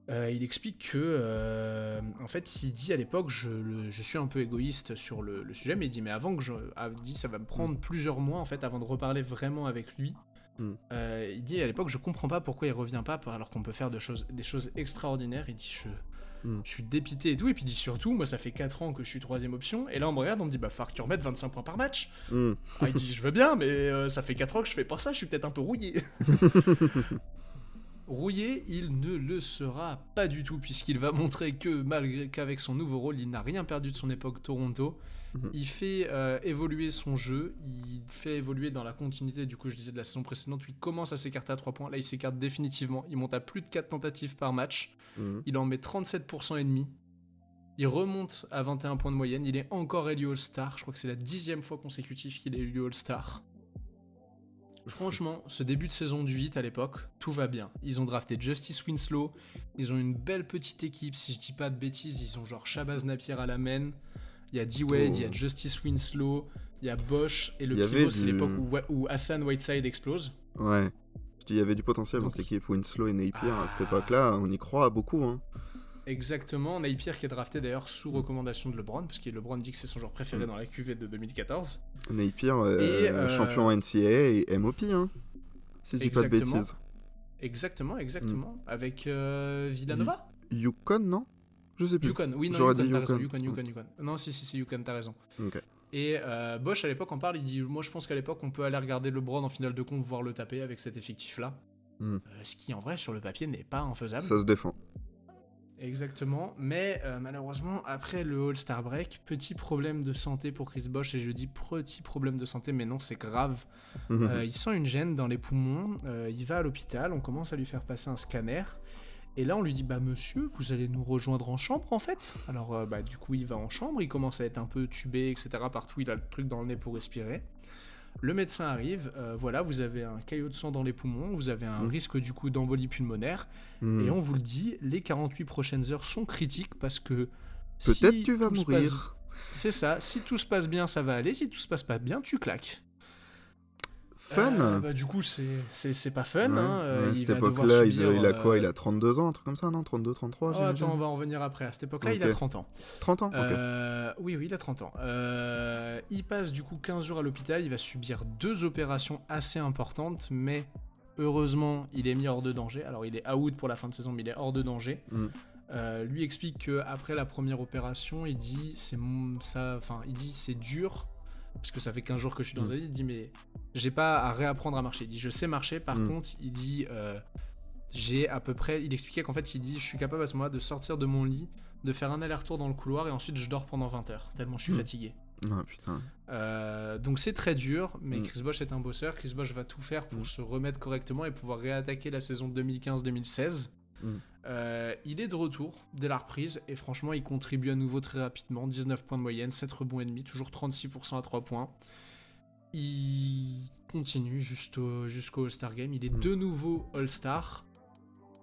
Il explique que, en fait, il dit à l'époque, je suis un peu égoïste sur le sujet, mais il dit, mais avant que ça va me prendre plusieurs mois en fait avant de reparler vraiment avec lui. Il dit à l'époque, je comprends pas pourquoi il revient pas alors qu'on peut faire des choses extraordinaires. Il dit, je suis dépité et tout, et puis il dit surtout, moi ça fait 4 ans que je suis 3ème option, et là on me regarde, on me dit faut que tu remettes 25 points par match. Il dit je veux bien, mais ça fait 4 ans que je fais pas ça, je suis peut-être un peu rouillé. Rouillé, il ne le sera pas du tout, puisqu'il va montrer que malgré qu'avec son nouveau rôle, il n'a rien perdu de son époque Toronto. Il fait évoluer son jeu, il fait évoluer dans la continuité, du coup je disais de la saison précédente, où il commence à s'écarter à 3 points, là il s'écarte définitivement, il monte à plus de 4 tentatives par match, il en met 37% et demi, il remonte à 21 points de moyenne, il est encore élu All-Star, je crois que c'est la 10e fois consécutive qu'il est élu All-Star. Franchement, ce début de saison du Heat à l'époque, tout va bien. Ils ont drafté Justice Winslow, ils ont une belle petite équipe, si je dis pas de bêtises, ils ont genre Shabazz Napier à la main, il y a D-Wade, il y a Justice Winslow, il y a Bosh, et le pivot c'est l'époque où Hassan Whiteside explose. Ouais, il y avait du potentiel dans cette équipe, Winslow et Napier à cette époque-là, on y croit beaucoup. Exactement, Napier qui est drafté d'ailleurs sous recommandation de LeBron, parce que LeBron dit que c'est son joueur préféré dans la QV de 2014. Napier, champion NCAA et MOP, si je dis pas de bêtises. Exactement, avec Villanova. Yukon, non? Je sais plus. Yukon, oui, non, Yukon, t'as raison, Yukon. Non, si, c'est Yukon, t'as raison. Ok. Et Bosh à l'époque en parle, il dit moi je pense qu'à l'époque on peut aller regarder LeBron en finale de conf, voir le taper avec cet effectif-là. Ce qui en vrai sur le papier n'est pas infaisable. Ça se défend. Exactement, mais malheureusement, après le All-Star Break, petit problème de santé pour Chris Bosh, et je dis petit problème de santé, mais non, c'est grave. Il sent une gêne dans les poumons, il va à l'hôpital, on commence à lui faire passer un scanner, et là on lui dit monsieur, vous allez nous rejoindre en chambre en fait. Alors du coup il va en chambre, il commence à être un peu tubé, etc. partout, il a le truc dans le nez pour respirer. Le médecin arrive, voilà, vous avez un caillot de sang dans les poumons, vous avez un risque du coup d'embolie pulmonaire, et on vous le dit, les 48 prochaines heures sont critiques parce que peut-être tu vas mourir. C'est ça, si tout se passe bien, ça va aller, si tout se passe pas bien, tu claques. Fun. Du coup, c'est pas fun. À cette époque-là, il a quoi? Il a 32 ans, un truc comme ça, non? 32, 33, attends, on va en revenir après. À cette époque-là, il a 30 ans. 30 ans, ok. Oui, il a 30 ans. Il passe du coup 15 jours à l'hôpital. Il va subir 2 opérations assez importantes, mais heureusement, il est mis hors de danger. Alors, il est out pour la fin de saison, mais il est hors de danger. Lui explique qu'après la première opération, il dit c'est dur. Parce que ça fait 15 jours que je suis dans un lit, il dit mais j'ai pas à réapprendre à marcher. Il dit je sais marcher, par contre il dit j'ai à peu près, il expliquait qu'en fait il dit je suis capable à ce moment-là de sortir de mon lit, de faire un aller-retour dans le couloir et ensuite je dors pendant 20 heures, tellement je suis fatigué. Ah putain. Donc c'est très dur, mais Chris Bosh est un bosseur, Chris Bosh va tout faire pour se remettre correctement et pouvoir réattaquer la saison 2015-2016. Il est de retour dès la reprise et franchement il contribue à nouveau très rapidement, 19 points de moyenne, 7 rebonds et demi, toujours 36% à 3 points. Il continue jusqu'au All-Star Game, il est de nouveau All-Star,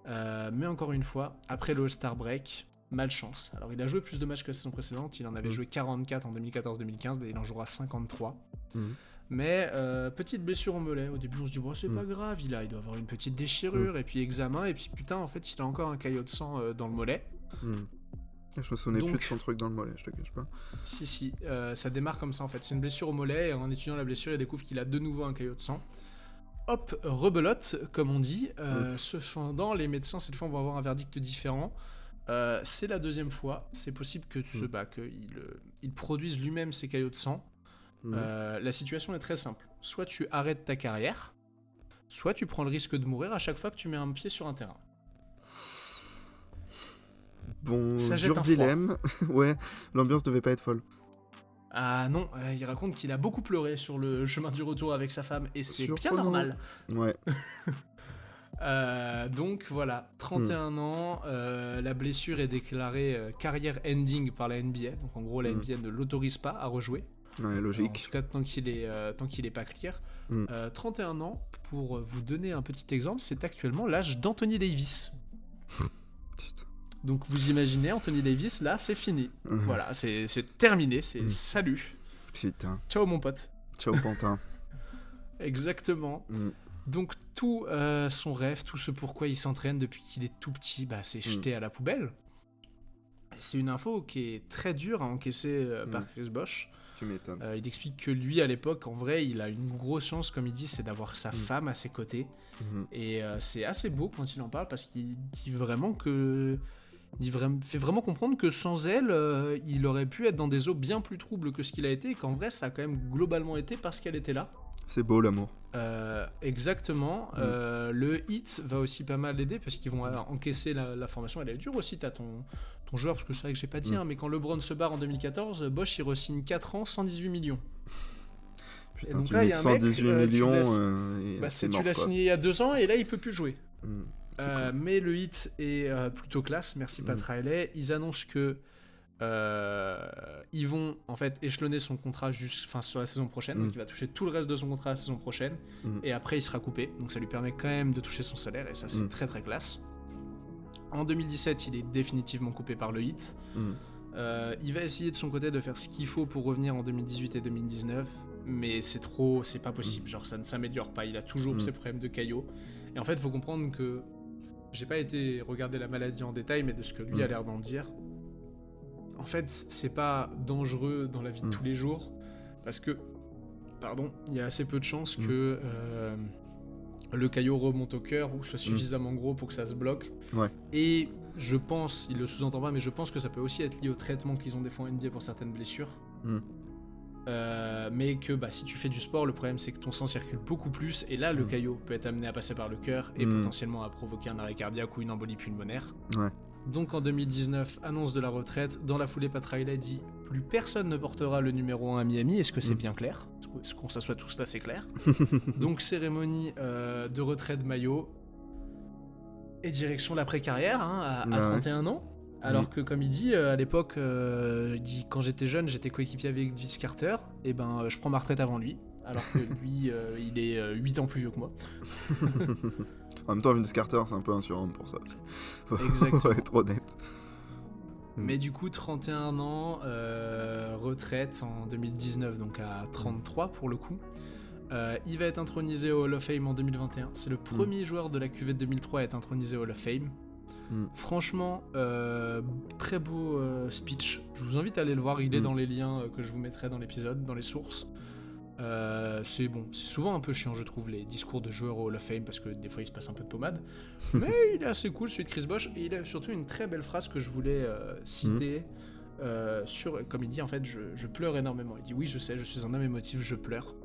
mais encore une fois, après le All-Star Break, malchance. Alors il a joué plus de matchs que la saison précédente, il en avait joué 44 en 2014-2015, et il en jouera 53. Mais petite blessure au mollet, au début on se dit c'est pas grave, il doit avoir une petite déchirure, et puis examen, et puis putain en fait il a encore un caillot de sang dans le mollet. Je me souvenais plus de son truc dans le mollet, je te cache pas. Si, ça démarre comme ça en fait, c'est une blessure au mollet, et en étudiant la blessure il découvre qu'il a de nouveau un caillot de sang. Hop, rebelote, comme on dit, cependant les médecins cette fois vont avoir un verdict différent. C'est la 2e fois, c'est possible que qu'il produise lui-même ses caillots de sang. La situation est très simple. Soit tu arrêtes ta carrière, soit tu prends le risque de mourir à chaque fois que tu mets un pied sur un terrain. Bon, dur dilemme. Ouais, l'ambiance devait pas être folle. Ah non, il raconte qu'il a beaucoup pleuré sur le chemin du retour avec sa femme, et c'est bien normal. Ouais. Donc voilà, 31 ans, la blessure est déclarée carrière ending par la NBA. Donc en gros, la NBA ne l'autorise pas à rejouer. Ouais, logique. En tout cas, tant qu'il est pas clear. 31 ans, pour vous donner un petit exemple, c'est actuellement l'âge d'Anthony Davis. Donc vous imaginez, Anthony Davis, là, c'est fini. Voilà, c'est terminé, c'est salut. Putain. Ciao mon pote. Ciao Pantin. Exactement. Donc tout son rêve, tout ce pourquoi il s'entraîne depuis qu'il est tout petit, c'est jeté à la poubelle. Et c'est une info qui est très dure à encaisser par Chris Bosh. Tu m'étonnes. Il explique que lui, à l'époque, en vrai, il a une grosse chance, comme il dit, c'est d'avoir sa femme à ses côtés. Et c'est assez beau quand il en parle, parce qu'il dit vraiment que... Il fait vraiment comprendre que sans elle, il aurait pu être dans des eaux bien plus troubles que ce qu'il a été, et qu'en vrai, ça a quand même globalement été parce qu'elle était là. C'est beau l'amour. Exactement. Le hit va aussi pas mal l'aider, parce qu'ils vont encaisser la formation. Elle est dure aussi, t'as ton joueur, parce que c'est vrai que j'ai pas dit, mais quand LeBron se barre en 2014, Bosh il re-signe 4 ans, 118 millions. Putain, tu mets 118 millions, tu l'as signé il y a 2 ans, et là il peut plus jouer. Mais le hit est plutôt classe, merci Pat Riley. Ils annoncent que ils vont en fait échelonner son contrat sur la saison prochaine, donc il va toucher tout le reste de son contrat la saison prochaine, et après il sera coupé, donc ça lui permet quand même de toucher son salaire, et ça c'est très très classe. En 2017, il est définitivement coupé par le hit. Il va essayer de son côté de faire ce qu'il faut pour revenir en 2018 et 2019, mais c'est pas possible, genre ça ne s'améliore pas, il a toujours ses problèmes de caillot. Et en fait, il faut comprendre que j'ai pas été regarder la maladie en détail, mais de ce que lui a l'air d'en dire, en fait, c'est pas dangereux dans la vie de tous les jours, parce que, il y a assez peu de chances que le caillot remonte au cœur ou soit suffisamment gros pour que ça se bloque. Ouais. Et je pense, il le sous-entend pas, mais je pense que ça peut aussi être lié au traitement qu'ils ont des fois en NBA pour certaines blessures. Mais que si tu fais du sport, le problème c'est que ton sang circule beaucoup plus, et là le caillot peut être amené à passer par le cœur et potentiellement à provoquer un arrêt cardiaque ou une embolie pulmonaire. Donc en 2019, annonce de la retraite. Dans la foulée, Pat Riley dit « Plus personne ne portera le numéro 1 à Miami ». Est-ce que c'est bien clair ? Est-ce qu'on s'assoit tous là, c'est clair ? Donc cérémonie de retrait de maillot et direction l'après-carrière à 31 ans. Alors que, comme il dit, à l'époque, il dit, quand j'étais jeune, j'étais coéquipier avec Vince Carter, et je prends ma retraite avant lui, alors que lui, il est 8 ans plus vieux que moi. En même temps, Vince Carter, c'est un peu un surhomme pour ça aussi. Exactement. Faut être honnête. Mais du coup, 31 ans, retraite en 2019, donc à 33 pour le coup. Il va être intronisé au Hall of Fame en 2021. C'est le premier joueur de la QV de 2003 à être intronisé au Hall of Fame. Franchement, très beau speech. Je vous invite à aller le voir, il est dans les liens que je vous mettrai dans l'épisode, dans les sources. C'est souvent un peu chiant, je trouve, les discours de joueurs au Hall of Fame, parce que des fois il se passe un peu de pommade. Mais il est assez cool, celui de Chris Bosh, et il a surtout une très belle phrase que je voulais citer. Comme il dit, en fait, je pleure énormément. Il dit oui, je sais, je suis un homme émotif, je pleure.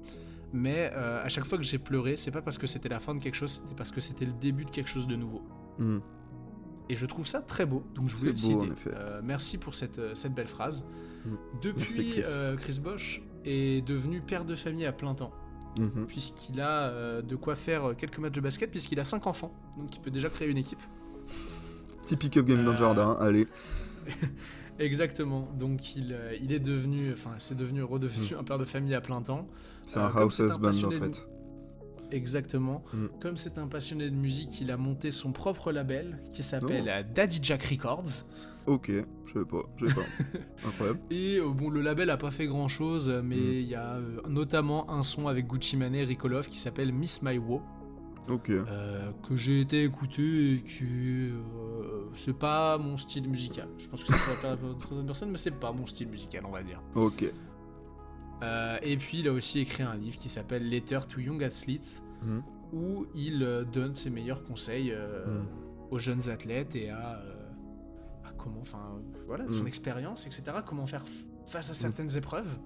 Mais à chaque fois que j'ai pleuré, c'est pas parce que c'était la fin de quelque chose, c'était parce que c'était le début de quelque chose de nouveau. Et je trouve ça très beau, donc je voulais le citer. Merci pour cette belle phrase. Depuis, Chris Bosh est devenu père de famille à plein temps, puisqu'il a de quoi faire quelques matchs de basket, puisqu'il a 5 enfants, donc il peut déjà créer une équipe. Petit pick-up game dans le jardin, allez. Exactement, donc il est devenu, redevenu un père de famille à plein temps. C'est un house husband en fait. Exactement. Comme c'est un passionné de musique, il a monté son propre label qui s'appelle Daddy Jack Records. Ok, je sais pas. Incroyable. Et le label a pas fait grand chose, mais il y a notamment un son avec Gucci Mane et Rico Love qui s'appelle Miss My Wo. Ok. Que j'ai été écouter et que c'est pas mon style musical. Je pense que c'est pas certaines personnes, mais c'est pas mon style musical, on va dire. Ok. Et puis il a aussi écrit un livre qui s'appelle Letter to Young Athletes, où il donne ses meilleurs conseils aux jeunes athlètes et à comment, son expérience, etc. Comment faire face à certaines épreuves.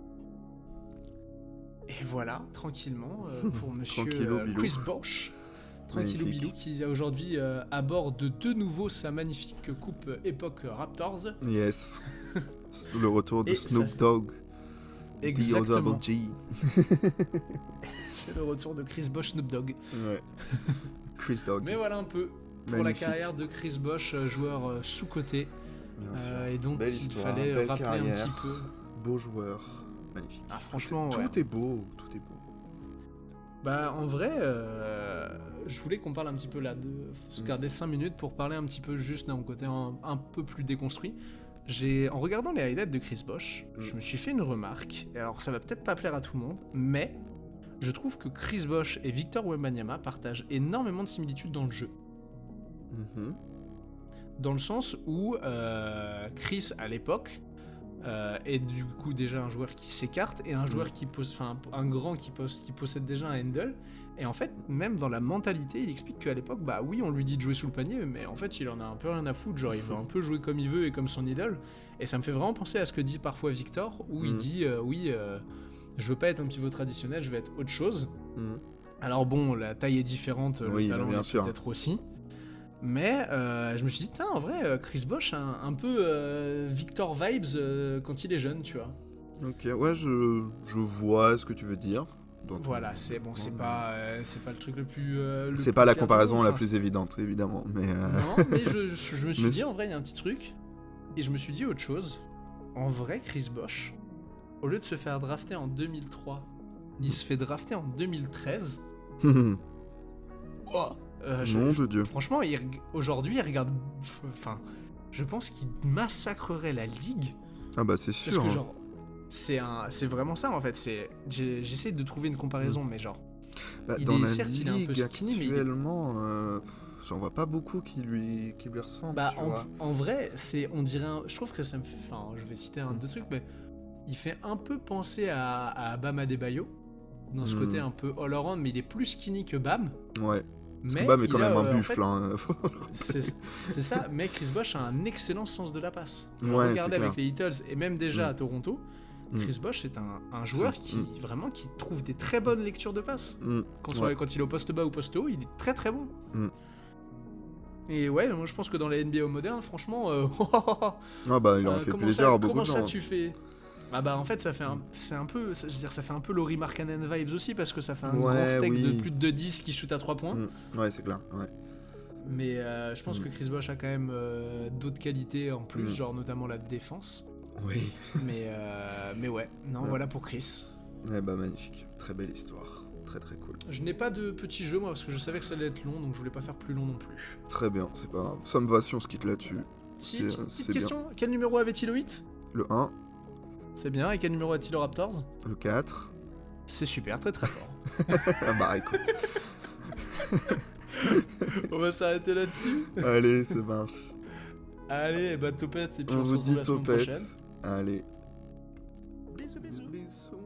Et voilà, tranquillement, pour monsieur Chris Bosh. Tranquillou Bilou, qui aujourd'hui aborde de nouveau sa magnifique coupe époque Raptors. Yes. Le retour de Snoop Dogg. Exactement. G. C'est le retour de Chris Bosh Snoop Dogg. Ouais. Chris Dogg. Mais voilà un peu pour la carrière de Chris Bosh, joueur sous-coté. Et donc belle il histoire, fallait rappeler carrière, un petit peu. Beau joueur, magnifique. Ah franchement, tout est beau, tout est beau. Bah en vrai, je voulais qu'on parle un petit peu là, de se garder 5 minutes pour parler un petit peu juste d'un côté un peu plus déconstruit. En regardant les highlights de Chris Bosh, je me suis fait une remarque, et alors ça va peut-être pas plaire à tout le monde, mais je trouve que Chris Bosh et Victor Wembanyama partagent énormément de similitudes dans le jeu. Dans le sens où Chris, à l'époque, est du coup déjà un joueur qui s'écarte et un joueur un grand qui possède déjà un handle. Et en fait, même dans la mentalité, il explique qu'à l'époque, bah oui, on lui dit de jouer sous le panier, mais en fait, il en a un peu rien à foutre. Genre, il veut un peu jouer comme il veut et comme son idole. Et ça me fait vraiment penser à ce que dit parfois Victor, où il dit je veux pas être un pivot traditionnel, je veux être autre chose. Alors bon, la taille est différente, le talent est peut-être aussi. Mais je me suis dit, en vrai, Chris Bosh a un peu Victor vibes quand il est jeune, tu vois. Ok, ouais, je vois ce que tu veux dire. Voilà, c'est pas le truc le plus. C'est pas la comparaison la plus évidente, évidemment. Mais non, mais je me suis dit, en vrai, il y a un petit truc. Et je me suis dit autre chose. En vrai, Chris Bosh, au lieu de se faire drafter en 2003, il se fait drafter en 2013. Oh nom de Dieu. Franchement, aujourd'hui, il regarde. Enfin, je pense qu'il massacrerait la ligue. Ah bah c'est sûr. Parce que genre, c'est vraiment ça en fait. J'essaie de trouver une comparaison, mais genre, il est certes, il est un peu skinny, mais actuellement, j'en vois pas beaucoup qui lui ressemblent. Bah en vrai, on dirait. Je trouve que ça me fait. Enfin, je vais citer deux trucs, mais il fait un peu penser à Bam Adebayo dans ce côté un peu all-around, mais il est plus skinny que Bam. Ouais. Parce que Bam est quand même un buffle. C'est ça, mais Chris Bosh a un excellent sens de la passe. Regardez avec les Heatles et même déjà à Toronto, Chris Bosh c'est un joueur qui trouve des très bonnes lectures de passe. Quand il est au poste bas ou poste haut, il est très très bon. Et ouais, moi je pense que dans la NBA moderne, franchement, ah bah il en fait plaisir à beaucoup de gens. Comment ça tu fais? Ah bah en fait ça fait un peu Lauri Markkanen vibes aussi, parce que ça fait un grand steak de plus de 10 qui shoot à 3 points. Ouais, c'est clair. Ouais. Mais je pense que Chris Bosh a quand même d'autres qualités en plus, genre notamment la défense. Oui. Mais ouais, voilà pour Chris. Ouais bah magnifique, très belle histoire, très très cool. Je n'ai pas de petit jeu moi parce que je savais que ça allait être long, donc je voulais pas faire plus long non plus. Très bien, c'est pas grave, ça me va si on se quitte là-dessus. Petite question, quel numéro avait-il au 8 ? Le 1. C'est bien, et quel numéro a-t-il au Raptors ? Le 4. C'est super, très très fort. Bah écoute. On va s'arrêter là-dessus. Allez, ça marche. Allez, bah topette, et puis on se vous retrouve dit la semaine prochaine. Allez. Bisous. Bisous.